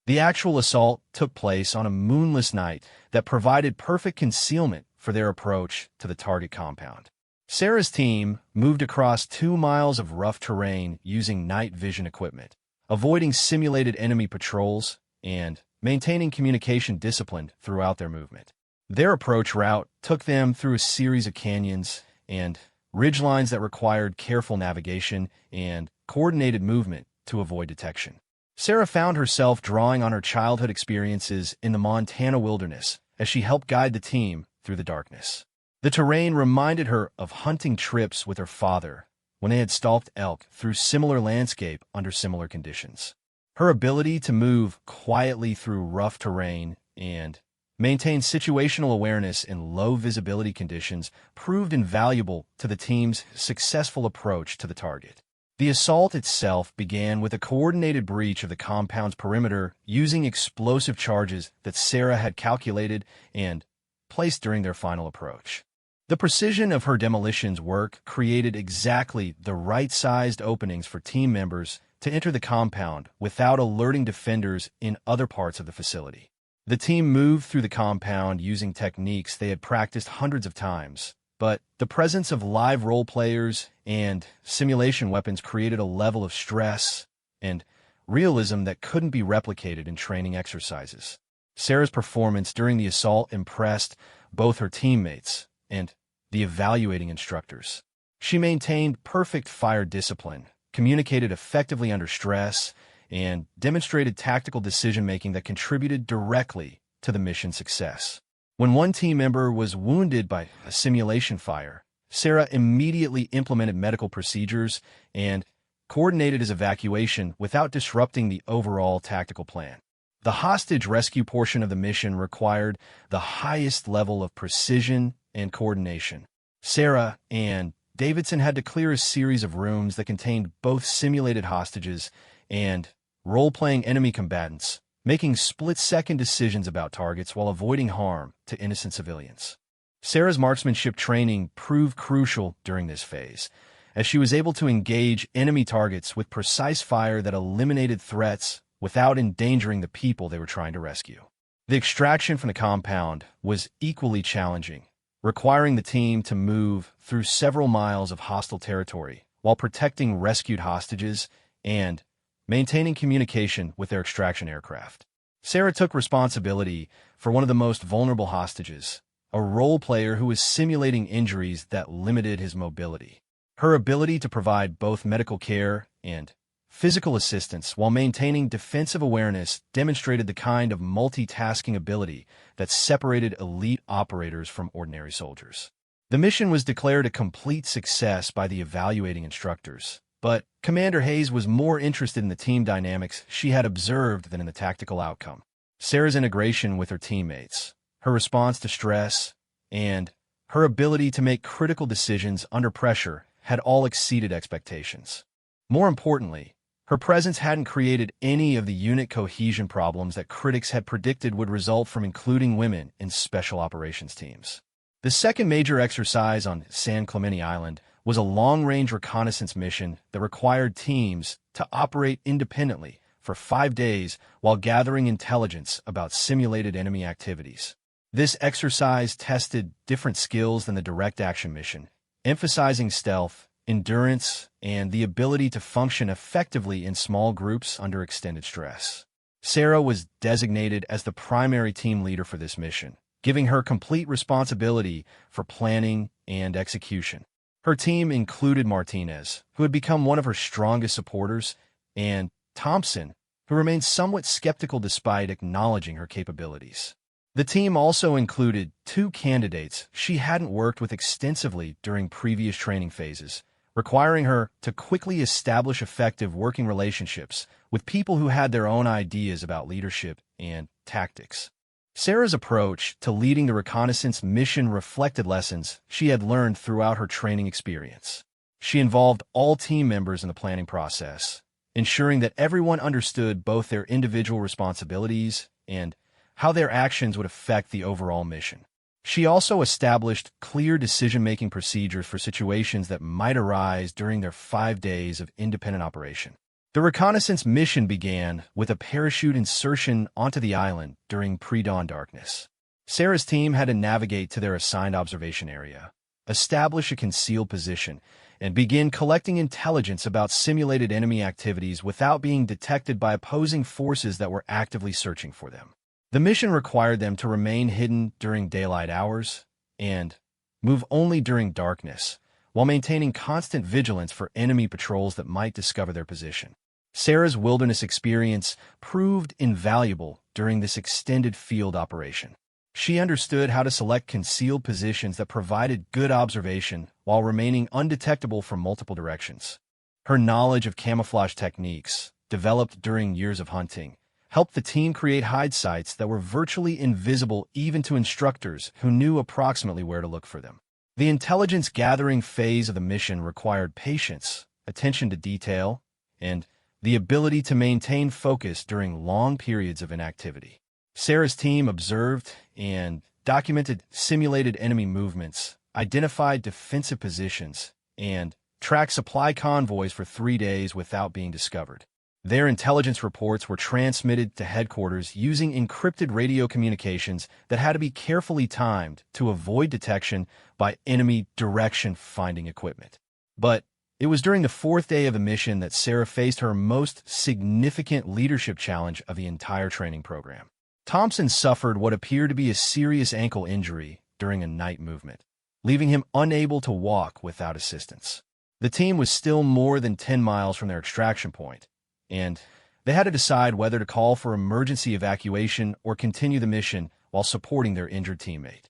The actual assault took place on a moonless night that provided perfect concealment for their approach to the target compound. Sarah's team moved across 2 miles of rough terrain using night vision equipment, avoiding simulated enemy patrols and maintaining communication discipline throughout their movement. Their approach route took them through a series of canyons and ridgelines that required careful navigation and coordinated movement to avoid detection. Sarah found herself drawing on her childhood experiences in the Montana wilderness as she helped guide the team through the darkness. The terrain reminded her of hunting trips with her father when they had stalked elk through similar landscape under similar conditions. Her ability to move quietly through rough terrain and maintain situational awareness in low visibility conditions proved invaluable to the team's successful approach to the target. The assault itself began with a coordinated breach of the compound's perimeter using explosive charges that Sarah had calculated and placed during their final approach. The precision of her demolitions work created exactly the right-sized openings for team members to enter the compound without alerting defenders in other parts of the facility. The team moved through the compound using techniques they had practiced hundreds of times, but the presence of live role players and simulation weapons created a level of stress and realism that couldn't be replicated in training exercises. Sarah's performance during the assault impressed both her teammates and the evaluating instructors. She maintained perfect fire discipline, communicated effectively under stress, and demonstrated tactical decision-making that contributed directly to the mission's success. When one team member was wounded by a simulation fire, Sarah immediately implemented medical procedures and coordinated his evacuation without disrupting the overall tactical plan. The hostage rescue portion of the mission required the highest level of precision and coordination. Sarah and Davidson had to clear a series of rooms that contained both simulated hostages and role-playing enemy combatants, making split-second decisions about targets while avoiding harm to innocent civilians. Sarah's marksmanship training proved crucial during this phase, as she was able to engage enemy targets with precise fire that eliminated threats without endangering the people they were trying to rescue. The extraction from the compound was equally challenging, requiring the team to move through several miles of hostile territory while protecting rescued hostages and maintaining communication with their extraction aircraft. Sarah took responsibility for one of the most vulnerable hostages, a role player who was simulating injuries that limited his mobility. Her ability to provide both medical care and physical assistance while maintaining defensive awareness demonstrated the kind of multitasking ability that separated elite operators from ordinary soldiers. The mission was declared a complete success by the evaluating instructors, but Commander Hayes was more interested in the team dynamics she had observed than in the tactical outcome. Sarah's integration with her teammates, her response to stress, and her ability to make critical decisions under pressure had all exceeded expectations. More importantly, her presence hadn't created any of the unit cohesion problems that critics had predicted would result from including women in special operations teams. The second major exercise on San Clemente Island was a long-range reconnaissance mission that required teams to operate independently for 5 days while gathering intelligence about simulated enemy activities. This exercise tested different skills than the direct action mission, emphasizing stealth, endurance, and the ability to function effectively in small groups under extended stress. Sarah was designated as the primary team leader for this mission, giving her complete responsibility for planning and execution. Her team included Martinez, who had become one of her strongest supporters, and Thompson, who remained somewhat skeptical despite acknowledging her capabilities. The team also included 2 candidates she hadn't worked with extensively during previous training phases, requiring her to quickly establish effective working relationships with people who had their own ideas about leadership and tactics. Sarah's approach to leading the reconnaissance mission reflected lessons she had learned throughout her training experience. She involved all team members in the planning process, ensuring that everyone understood both their individual responsibilities and how their actions would affect the overall mission. She also established clear decision-making procedures for situations that might arise during their 5 days of independent operation. The reconnaissance mission began with a parachute insertion onto the island during pre-dawn darkness. Sarah's team had to navigate to their assigned observation area, establish a concealed position, and begin collecting intelligence about simulated enemy activities without being detected by opposing forces that were actively searching for them. The mission required them to remain hidden during daylight hours and move only during darkness, while maintaining constant vigilance for enemy patrols that might discover their position. Sarah's wilderness experience proved invaluable during this extended field operation. She understood how to select concealed positions that provided good observation while remaining undetectable from multiple directions. Her knowledge of camouflage techniques, developed during years of hunting, helped the team create hide sites that were virtually invisible even to instructors who knew approximately where to look for them. The intelligence-gathering phase of the mission required patience, attention to detail, and the ability to maintain focus during long periods of inactivity. Sarah's team observed and documented simulated enemy movements, identified defensive positions, and tracked supply convoys for 3 days without being discovered. Their intelligence reports were transmitted to headquarters using encrypted radio communications that had to be carefully timed to avoid detection by enemy direction-finding equipment. But it was during the 4th day of the mission that Sarah faced her most significant leadership challenge of the entire training program. Thompson suffered what appeared to be a serious ankle injury during a night movement, leaving him unable to walk without assistance. The team was still more than 10 miles from their extraction point, and they had to decide whether to call for emergency evacuation or continue the mission while supporting their injured teammate.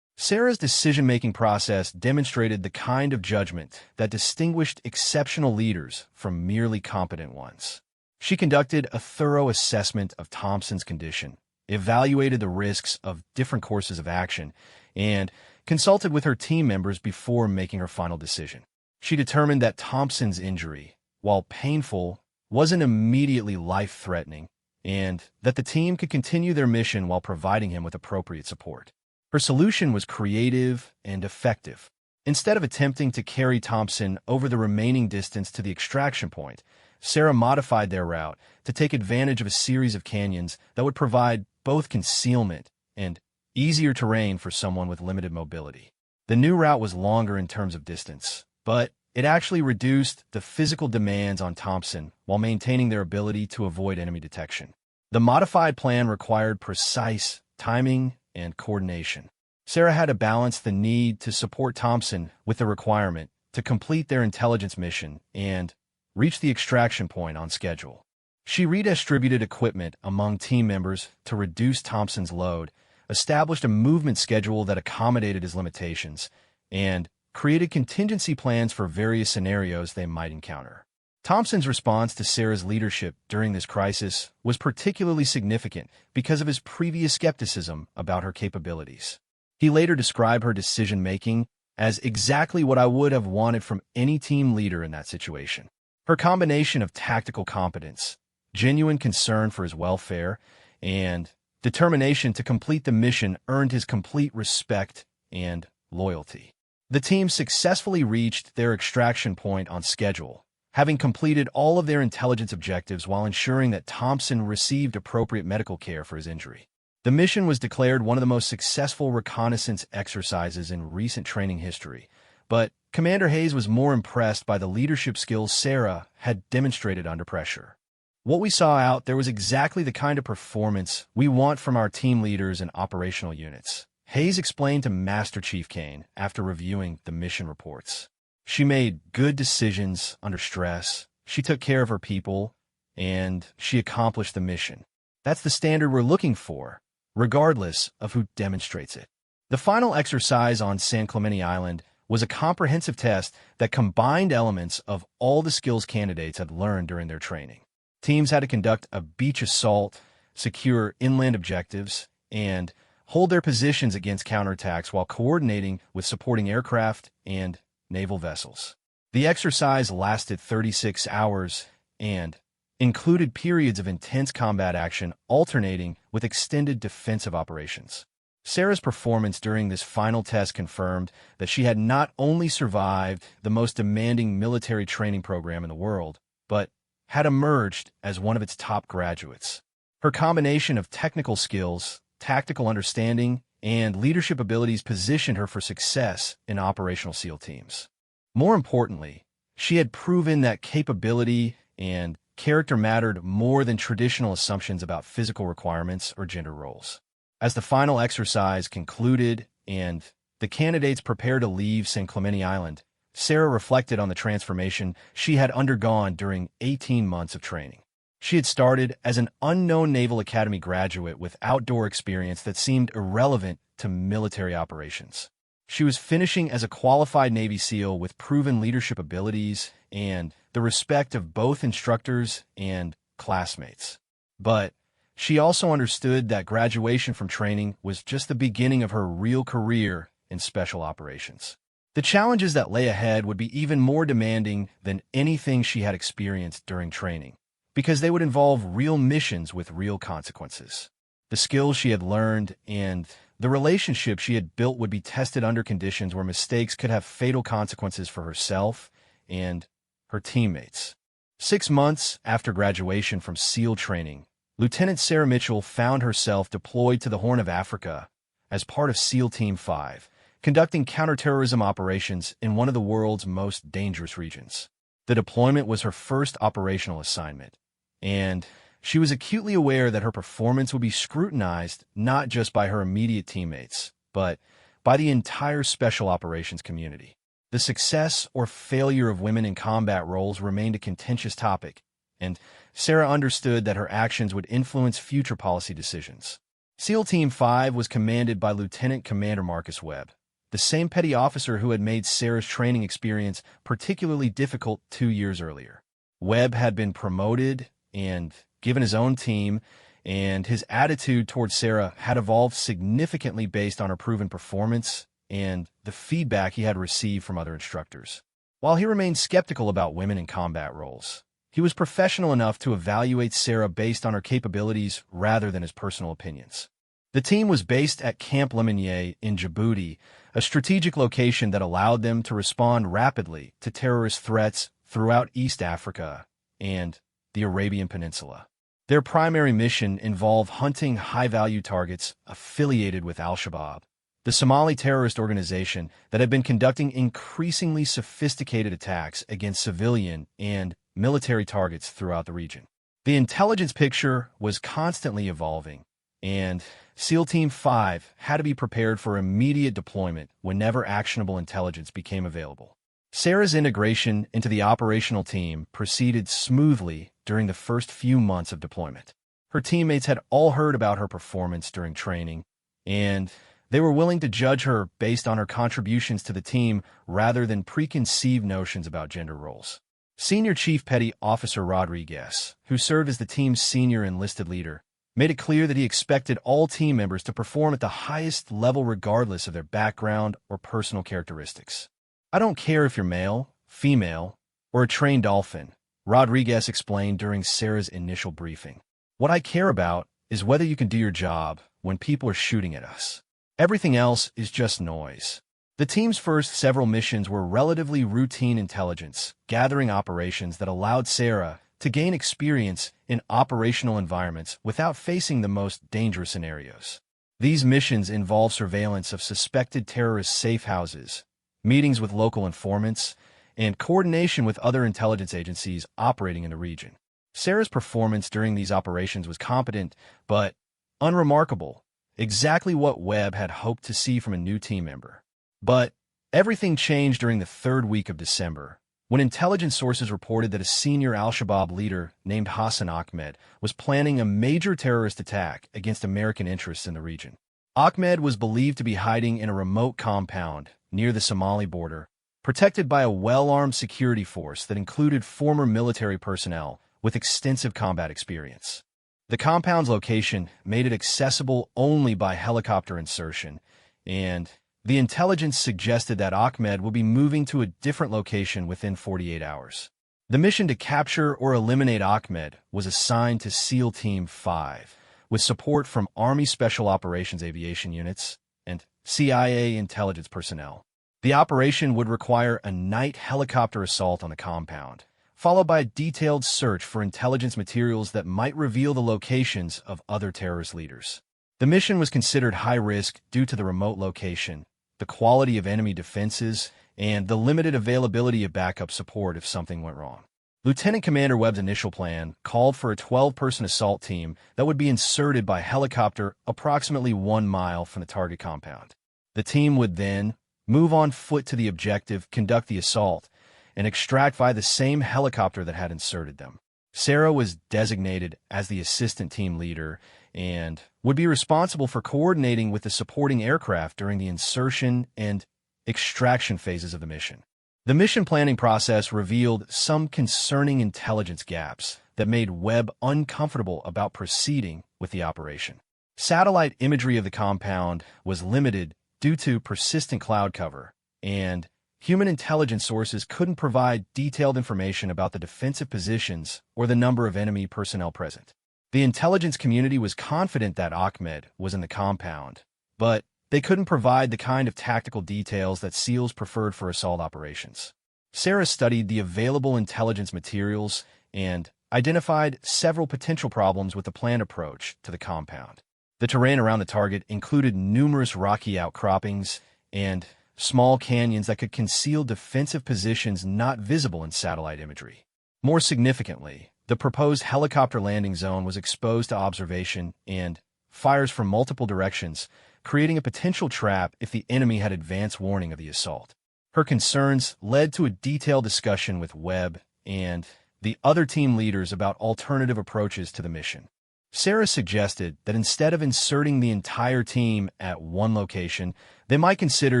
Sarah's decision-making process demonstrated the kind of judgment that distinguished exceptional leaders from merely competent ones. She conducted a thorough assessment of Thompson's condition, evaluated the risks of different courses of action, and consulted with her team members before making her final decision. She determined that Thompson's injury, while painful, wasn't immediately life-threatening, and that the team could continue their mission while providing him with appropriate support. Her solution was creative and effective. Instead of attempting to carry Thompson over the remaining distance to the extraction point, Sarah modified their route to take advantage of a series of canyons that would provide both concealment and easier terrain for someone with limited mobility. The new route was longer in terms of distance, but it actually reduced the physical demands on Thompson while maintaining their ability to avoid enemy detection. The modified plan required precise timing and coordination. Sarah had to balance the need to support Thompson with the requirement to complete their intelligence mission and reach the extraction point on schedule. She redistributed equipment among team members to reduce Thompson's load, established a movement schedule that accommodated his limitations, and created contingency plans for various scenarios they might encounter. Thompson's response to Sarah's leadership during this crisis was particularly significant because of his previous skepticism about her capabilities. He later described her decision-making as exactly what I would have wanted from any team leader in that situation. Her combination of tactical competence, genuine concern for his welfare, and determination to complete the mission earned his complete respect and loyalty. The team successfully reached their extraction point on schedule, having completed all of their intelligence objectives while ensuring that Thompson received appropriate medical care for his injury. The mission was declared one of the most successful reconnaissance exercises in recent training history, but Commander Hayes was more impressed by the leadership skills Sarah had demonstrated under pressure. What we saw out there was exactly the kind of performance we want from our team leaders and operational units, Hayes explained to Master Chief Kane after reviewing the mission reports. She made good decisions under stress, she took care of her people, and she accomplished the mission. That's the standard we're looking for, regardless of who demonstrates it. The final exercise on San Clemente Island was a comprehensive test that combined elements of all the skills candidates had learned during their training. Teams had to conduct a beach assault, secure inland objectives, and hold their positions against counterattacks while coordinating with supporting aircraft and naval vessels. The exercise lasted 36 hours, and included periods of intense combat action alternating with extended defensive operations. Sarah's performance during this final test confirmed that she had not only survived the most demanding military training program in the world, but had emerged as one of its top graduates. Her combination of technical skills, tactical understanding, and leadership abilities positioned her for success in operational SEAL teams. More importantly, she had proven that capability and character mattered more than traditional assumptions about physical requirements or gender roles. As the final exercise concluded and the candidates prepared to leave San Clemente Island, Sarah reflected on the transformation she had undergone during 18 months of training. She had started as an unknown Naval Academy graduate with outdoor experience that seemed irrelevant to military operations. She was finishing as a qualified Navy SEAL with proven leadership abilities and the respect of both instructors and classmates. But she also understood that graduation from training was just the beginning of her real career in special operations. The challenges that lay ahead would be even more demanding than anything she had experienced during training, because they would involve real missions with real consequences. The skills she had learned and the relationship she had built would be tested under conditions where mistakes could have fatal consequences for herself and her teammates. 6 months after graduation from SEAL training, Lieutenant Sarah Mitchell found herself deployed to the Horn of Africa as part of SEAL Team 5, conducting counterterrorism operations in one of the world's most dangerous regions. The deployment was her first operational assignment, and she was acutely aware that her performance would be scrutinized not just by her immediate teammates, but by the entire special operations community. The success or failure of women in combat roles remained a contentious topic, and Sarah understood that her actions would influence future policy decisions. SEAL Team 5 was commanded by Lieutenant Commander Marcus Webb, the same petty officer who had made Sarah's training experience particularly difficult 2 years earlier. Webb had been promoted and given his own team, and his attitude towards Sarah had evolved significantly based on her proven performance and the feedback he had received from other instructors. While he remained skeptical about women in combat roles, he was professional enough to evaluate Sarah based on her capabilities rather than his personal opinions. The team was based at Camp Lemonnier in Djibouti, a strategic location that allowed them to respond rapidly to terrorist threats throughout East Africa and the Arabian Peninsula. Their primary mission involved hunting high-value targets affiliated with Al-Shabaab, the Somali terrorist organization that had been conducting increasingly sophisticated attacks against civilian and military targets throughout the region. The intelligence picture was constantly evolving, and SEAL Team 5 had to be prepared for immediate deployment whenever actionable intelligence became available. Sarah's integration into the operational team proceeded smoothly during the first few months of deployment. Her teammates had all heard about her performance during training, and they were willing to judge her based on her contributions to the team rather than preconceived notions about gender roles. Senior Chief Petty Officer Rodriguez, who served as the team's senior enlisted leader, made it clear that he expected all team members to perform at the highest level regardless of their background or personal characteristics. "I don't care if you're male, female, or a trained dolphin," Rodriguez explained during Sarah's initial briefing. "What I care about is whether you can do your job when people are shooting at us. Everything else is just noise." The team's first several missions were relatively routine intelligence gathering operations that allowed Sarah to gain experience in operational environments without facing the most dangerous scenarios. These missions involve surveillance of suspected terrorist safe houses, meetings with local informants, and coordination with other intelligence agencies operating in the region. Sarah's performance during these operations was competent, but unremarkable, exactly what Webb had hoped to see from a new team member. But everything changed during the third week of December, when intelligence sources reported that a senior Al-Shabaab leader named Hassan Ahmed was planning a major terrorist attack against American interests in the region. Ahmed was believed to be hiding in a remote compound near the Somali border, protected by a well-armed security force that included former military personnel with extensive combat experience. The compound's location made it accessible only by helicopter insertion, and the intelligence suggested that Ahmed would be moving to a different location within 48 hours. The mission to capture or eliminate Ahmed was assigned to SEAL Team 5, with support from Army Special Operations Aviation Units and CIA intelligence personnel. The operation would require a night helicopter assault on the compound, followed by a detailed search for intelligence materials that might reveal the locations of other terrorist leaders. The mission was considered high risk due to the remote location, the quality of enemy defenses, and the limited availability of backup support if something went wrong. Lieutenant Commander Webb's initial plan called for a 12-person assault team that would be inserted by helicopter approximately 1 mile from the target compound. The team would then move on foot to the objective, conduct the assault, and extract via the same helicopter that had inserted them. Sarah was designated as the assistant team leader and would be responsible for coordinating with the supporting aircraft during the insertion and extraction phases of the mission. The mission planning process revealed some concerning intelligence gaps that made Webb uncomfortable about proceeding with the operation. Satellite imagery of the compound was limited due to persistent cloud cover, and human intelligence sources couldn't provide detailed information about the defensive positions or the number of enemy personnel present. The intelligence community was confident that Ahmed was in the compound, but they couldn't provide the kind of tactical details that SEALs preferred for assault operations. Sarah studied the available intelligence materials and identified several potential problems with the planned approach to the compound. The terrain around the target included numerous rocky outcroppings and small canyons that could conceal defensive positions not visible in satellite imagery. More significantly, the proposed helicopter landing zone was exposed to observation and fires from multiple directions, creating a potential trap if the enemy had advance warning of the assault. Her concerns led to a detailed discussion with Webb and the other team leaders about alternative approaches to the mission. Sarah suggested that instead of inserting the entire team at one location, they might consider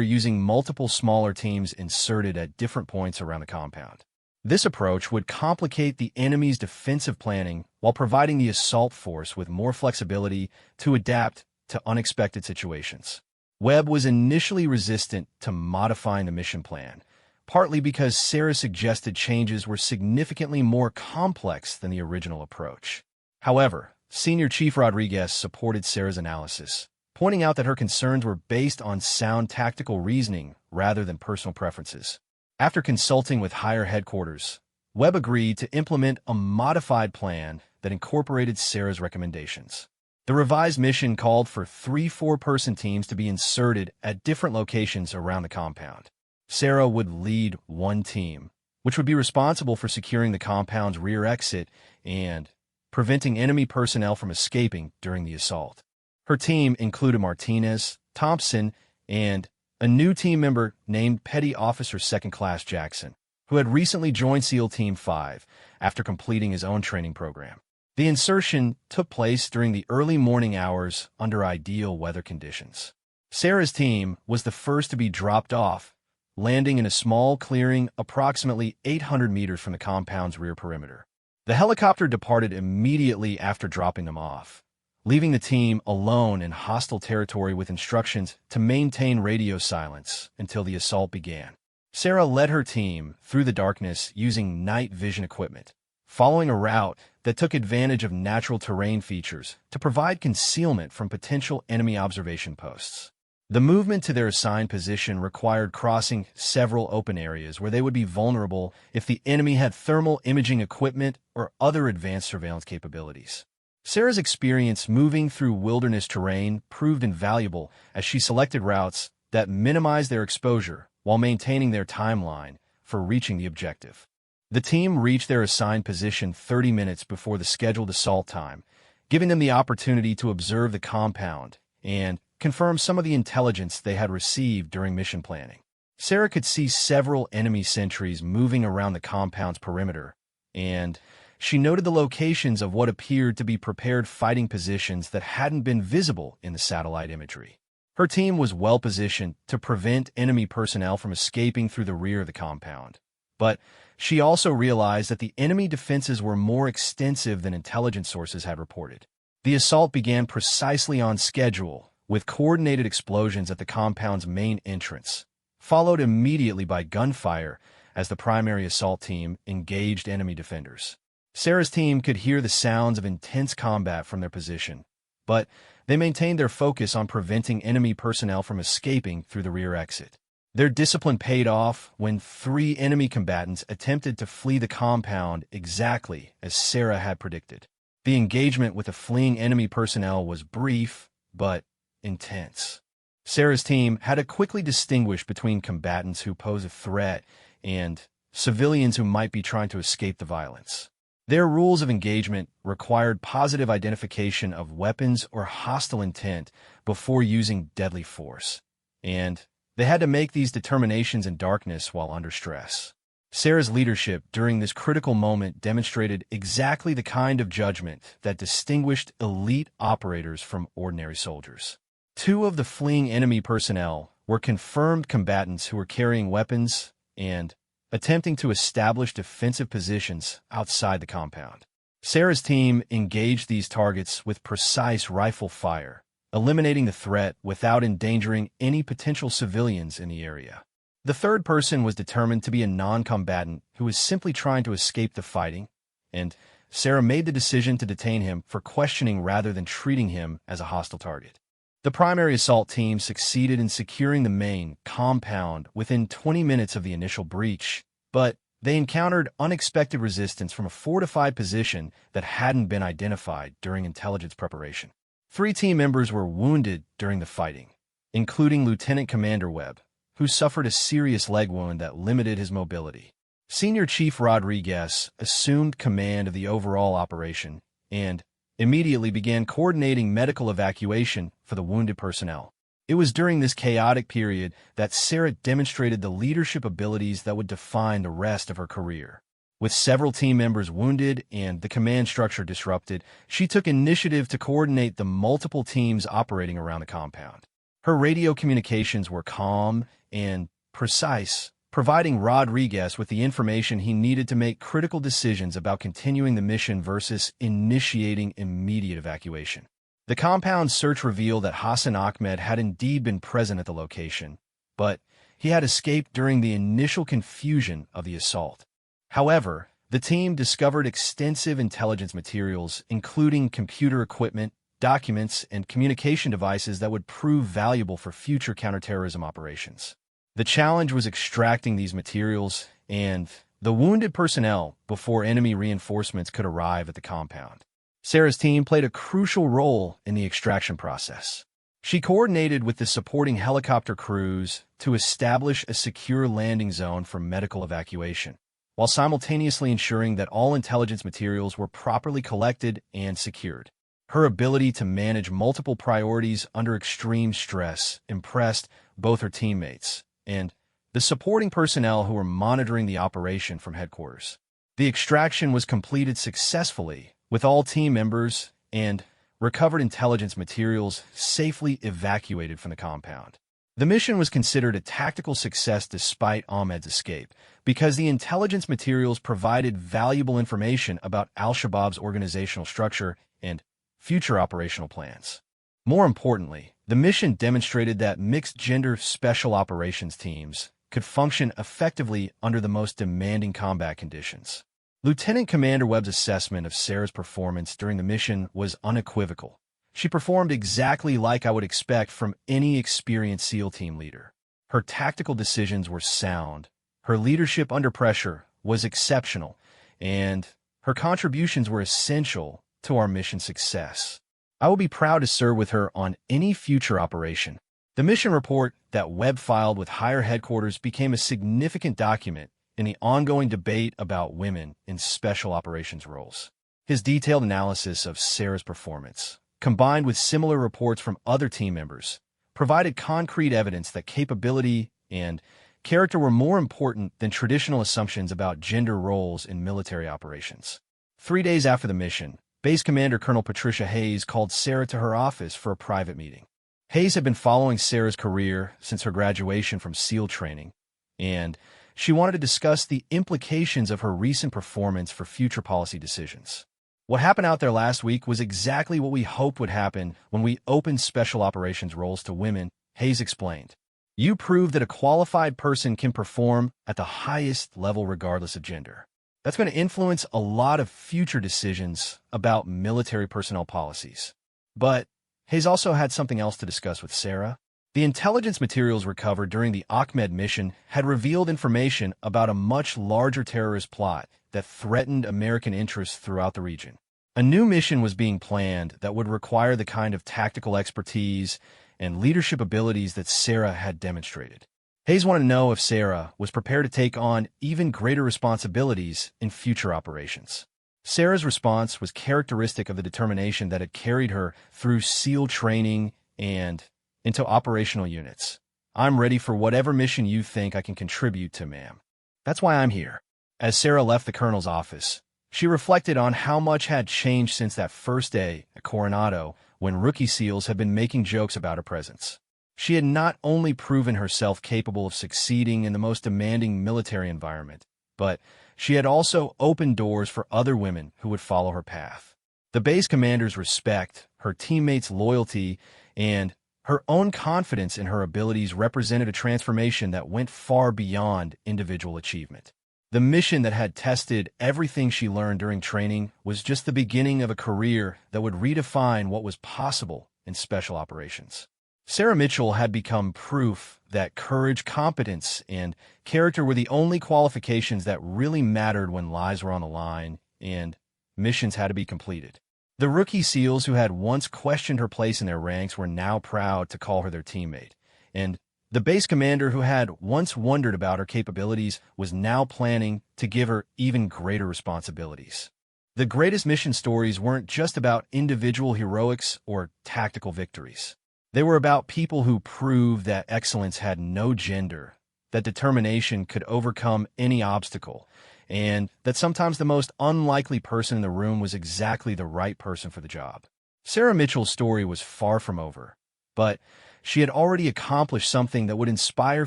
using multiple smaller teams inserted at different points around the compound. This approach would complicate the enemy's defensive planning while providing the assault force with more flexibility to adapt to unexpected situations. Webb was initially resistant to modifying the mission plan, partly because Sarah suggested changes were significantly more complex than the original approach. However, Senior Chief Rodriguez supported Sarah's analysis, pointing out that her concerns were based on sound tactical reasoning rather than personal preferences. After consulting with higher headquarters, Webb agreed to implement a modified plan that incorporated Sarah's recommendations. The revised mission called for 3 4-person teams to be inserted at different locations around the compound. Sarah would lead one team, which would be responsible for securing the compound's rear exit and preventing enemy personnel from escaping during the assault. Her team included Martinez, Thompson, and a new team member named Petty Officer Second Class Jackson, who had recently joined SEAL Team 5 after completing his own training program. The insertion took place during the early morning hours under ideal weather conditions. Sarah's team was the first to be dropped off, landing in a small clearing approximately 800 meters from the compound's rear perimeter. The helicopter departed immediately after dropping them off, leaving the team alone in hostile territory with instructions to maintain radio silence until the assault began. Sarah led her team through the darkness using night vision equipment, following a route that took advantage of natural terrain features to provide concealment from potential enemy observation posts. The movement to their assigned position required crossing several open areas where they would be vulnerable if the enemy had thermal imaging equipment or other advanced surveillance capabilities. Sarah's experience moving through wilderness terrain proved invaluable as she selected routes that minimized their exposure while maintaining their timeline for reaching the objective. The team reached their assigned position 30 minutes before the scheduled assault time, giving them the opportunity to observe the compound and confirm some of the intelligence they had received during mission planning. Sarah could see several enemy sentries moving around the compound's perimeter, and she noted the locations of what appeared to be prepared fighting positions that hadn't been visible in the satellite imagery. Her team was well positioned to prevent enemy personnel from escaping through the rear of the compound, but she also realized that the enemy defenses were more extensive than intelligence sources had reported. The assault began precisely on schedule, with coordinated explosions at the compound's main entrance, followed immediately by gunfire as the primary assault team engaged enemy defenders. Sarah's team could hear the sounds of intense combat from their position, but they maintained their focus on preventing enemy personnel from escaping through the rear exit. Their discipline paid off when 3 enemy combatants attempted to flee the compound exactly as Sarah had predicted. The engagement with the fleeing enemy personnel was brief, but intense. Sarah's team had to quickly distinguish between combatants who pose a threat and civilians who might be trying to escape the violence. Their rules of engagement required positive identification of weapons or hostile intent before using deadly force, and they had to make these determinations in darkness while under stress. Sarah's leadership during this critical moment demonstrated exactly the kind of judgment that distinguished elite operators from ordinary soldiers. 2 of the fleeing enemy personnel were confirmed combatants who were carrying weapons and attempting to establish defensive positions outside the compound. Sarah's team engaged these targets with precise rifle fire, eliminating the threat without endangering any potential civilians in the area. The 3rd person was determined to be a non-combatant who was simply trying to escape the fighting, and Sarah made the decision to detain him for questioning rather than treating him as a hostile target. The primary assault team succeeded in securing the main compound within 20 minutes of the initial breach, but they encountered unexpected resistance from a fortified position that hadn't been identified during intelligence preparation. 3 team members were wounded during the fighting, including Lieutenant Commander Webb, who suffered a serious leg wound that limited his mobility. Senior Chief Rodriguez assumed command of the overall operation and immediately began coordinating medical evacuation for the wounded personnel. It was during this chaotic period that Sarah demonstrated the leadership abilities that would define the rest of her career. With several team members wounded and the command structure disrupted, she took initiative to coordinate the multiple teams operating around the compound. Her radio communications were calm and precise, providing Rodriguez with the information he needed to make critical decisions about continuing the mission versus initiating immediate evacuation. The compound search revealed that Hassan Ahmed had indeed been present at the location, but he had escaped during the initial confusion of the assault. However, the team discovered extensive intelligence materials, including computer equipment, documents, and communication devices that would prove valuable for future counterterrorism operations. The challenge was extracting these materials and the wounded personnel before enemy reinforcements could arrive at the compound. Sarah's team played a crucial role in the extraction process. She coordinated with the supporting helicopter crews to establish a secure landing zone for medical evacuation, while simultaneously ensuring that all intelligence materials were properly collected and secured. Her ability to manage multiple priorities under extreme stress impressed both her teammates and the supporting personnel who were monitoring the operation from headquarters. The extraction was completed successfully, with all team members and recovered intelligence materials safely evacuated from the compound. The mission was considered a tactical success despite Ahmed's escape, because the intelligence materials provided valuable information about al-Shabaab's organizational structure and future operational plans. More importantly, the mission demonstrated that mixed-gender special operations teams could function effectively under the most demanding combat conditions. Lieutenant Commander Webb's assessment of Sarah's performance during the mission was unequivocal. She performed exactly like I would expect from any experienced SEAL team leader. Her tactical decisions were sound, her leadership under pressure was exceptional, and her contributions were essential to our mission success. I will be proud to serve with her on any future operation. The mission report that Webb filed with higher headquarters became a significant document in the ongoing debate about women in special operations roles. His detailed analysis of Sarah's performance, combined with similar reports from other team members, provided concrete evidence that capability and character were more important than traditional assumptions about gender roles in military operations. 3 days after the mission, Base Commander Colonel Patricia Hayes called Sarah to her office for a private meeting. Hayes had been following Sarah's career since her graduation from SEAL training, and she wanted to discuss the implications of her recent performance for future policy decisions. What happened out there last week was exactly what we hoped would happen when we opened special operations roles to women, Hayes explained. You prove that a qualified person can perform at the highest level regardless of gender. That's going to influence a lot of future decisions about military personnel policies. But Hayes also had something else to discuss with Sarah. The intelligence materials recovered during the Ahmed mission had revealed information about a much larger terrorist plot that threatened American interests throughout the region. A new mission was being planned that would require the kind of tactical expertise and leadership abilities that Sarah had demonstrated. Hayes wanted to know if Sarah was prepared to take on even greater responsibilities in future operations. Sarah's response was characteristic of the determination that had carried her through SEAL training and into operational units. I'm ready for whatever mission you think I can contribute to, ma'am. That's why I'm here. As Sarah left the colonel's office, she reflected on how much had changed since that first day at Coronado when rookie SEALs had been making jokes about her presence. She had not only proven herself capable of succeeding in the most demanding military environment, but she had also opened doors for other women who would follow her path. The base commander's respect, her teammates' loyalty, and her own confidence in her abilities represented a transformation that went far beyond individual achievement. The mission that had tested everything she learned during training was just the beginning of a career that would redefine what was possible in special operations. Sarah Mitchell had become proof that courage, competence, and character were the only qualifications that really mattered when lives were on the line and missions had to be completed. The rookie SEALs who had once questioned her place in their ranks were now proud to call her their teammate, and the base commander who had once wondered about her capabilities was now planning to give her even greater responsibilities. The greatest mission stories weren't just about individual heroics or tactical victories. They were about people who proved that excellence had no gender, that determination could overcome any obstacle, and that sometimes the most unlikely person in the room was exactly the right person for the job. Sarah Mitchell's story was far from over, but she had already accomplished something that would inspire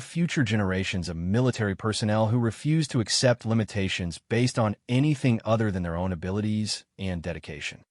future generations of military personnel who refused to accept limitations based on anything other than their own abilities and dedication.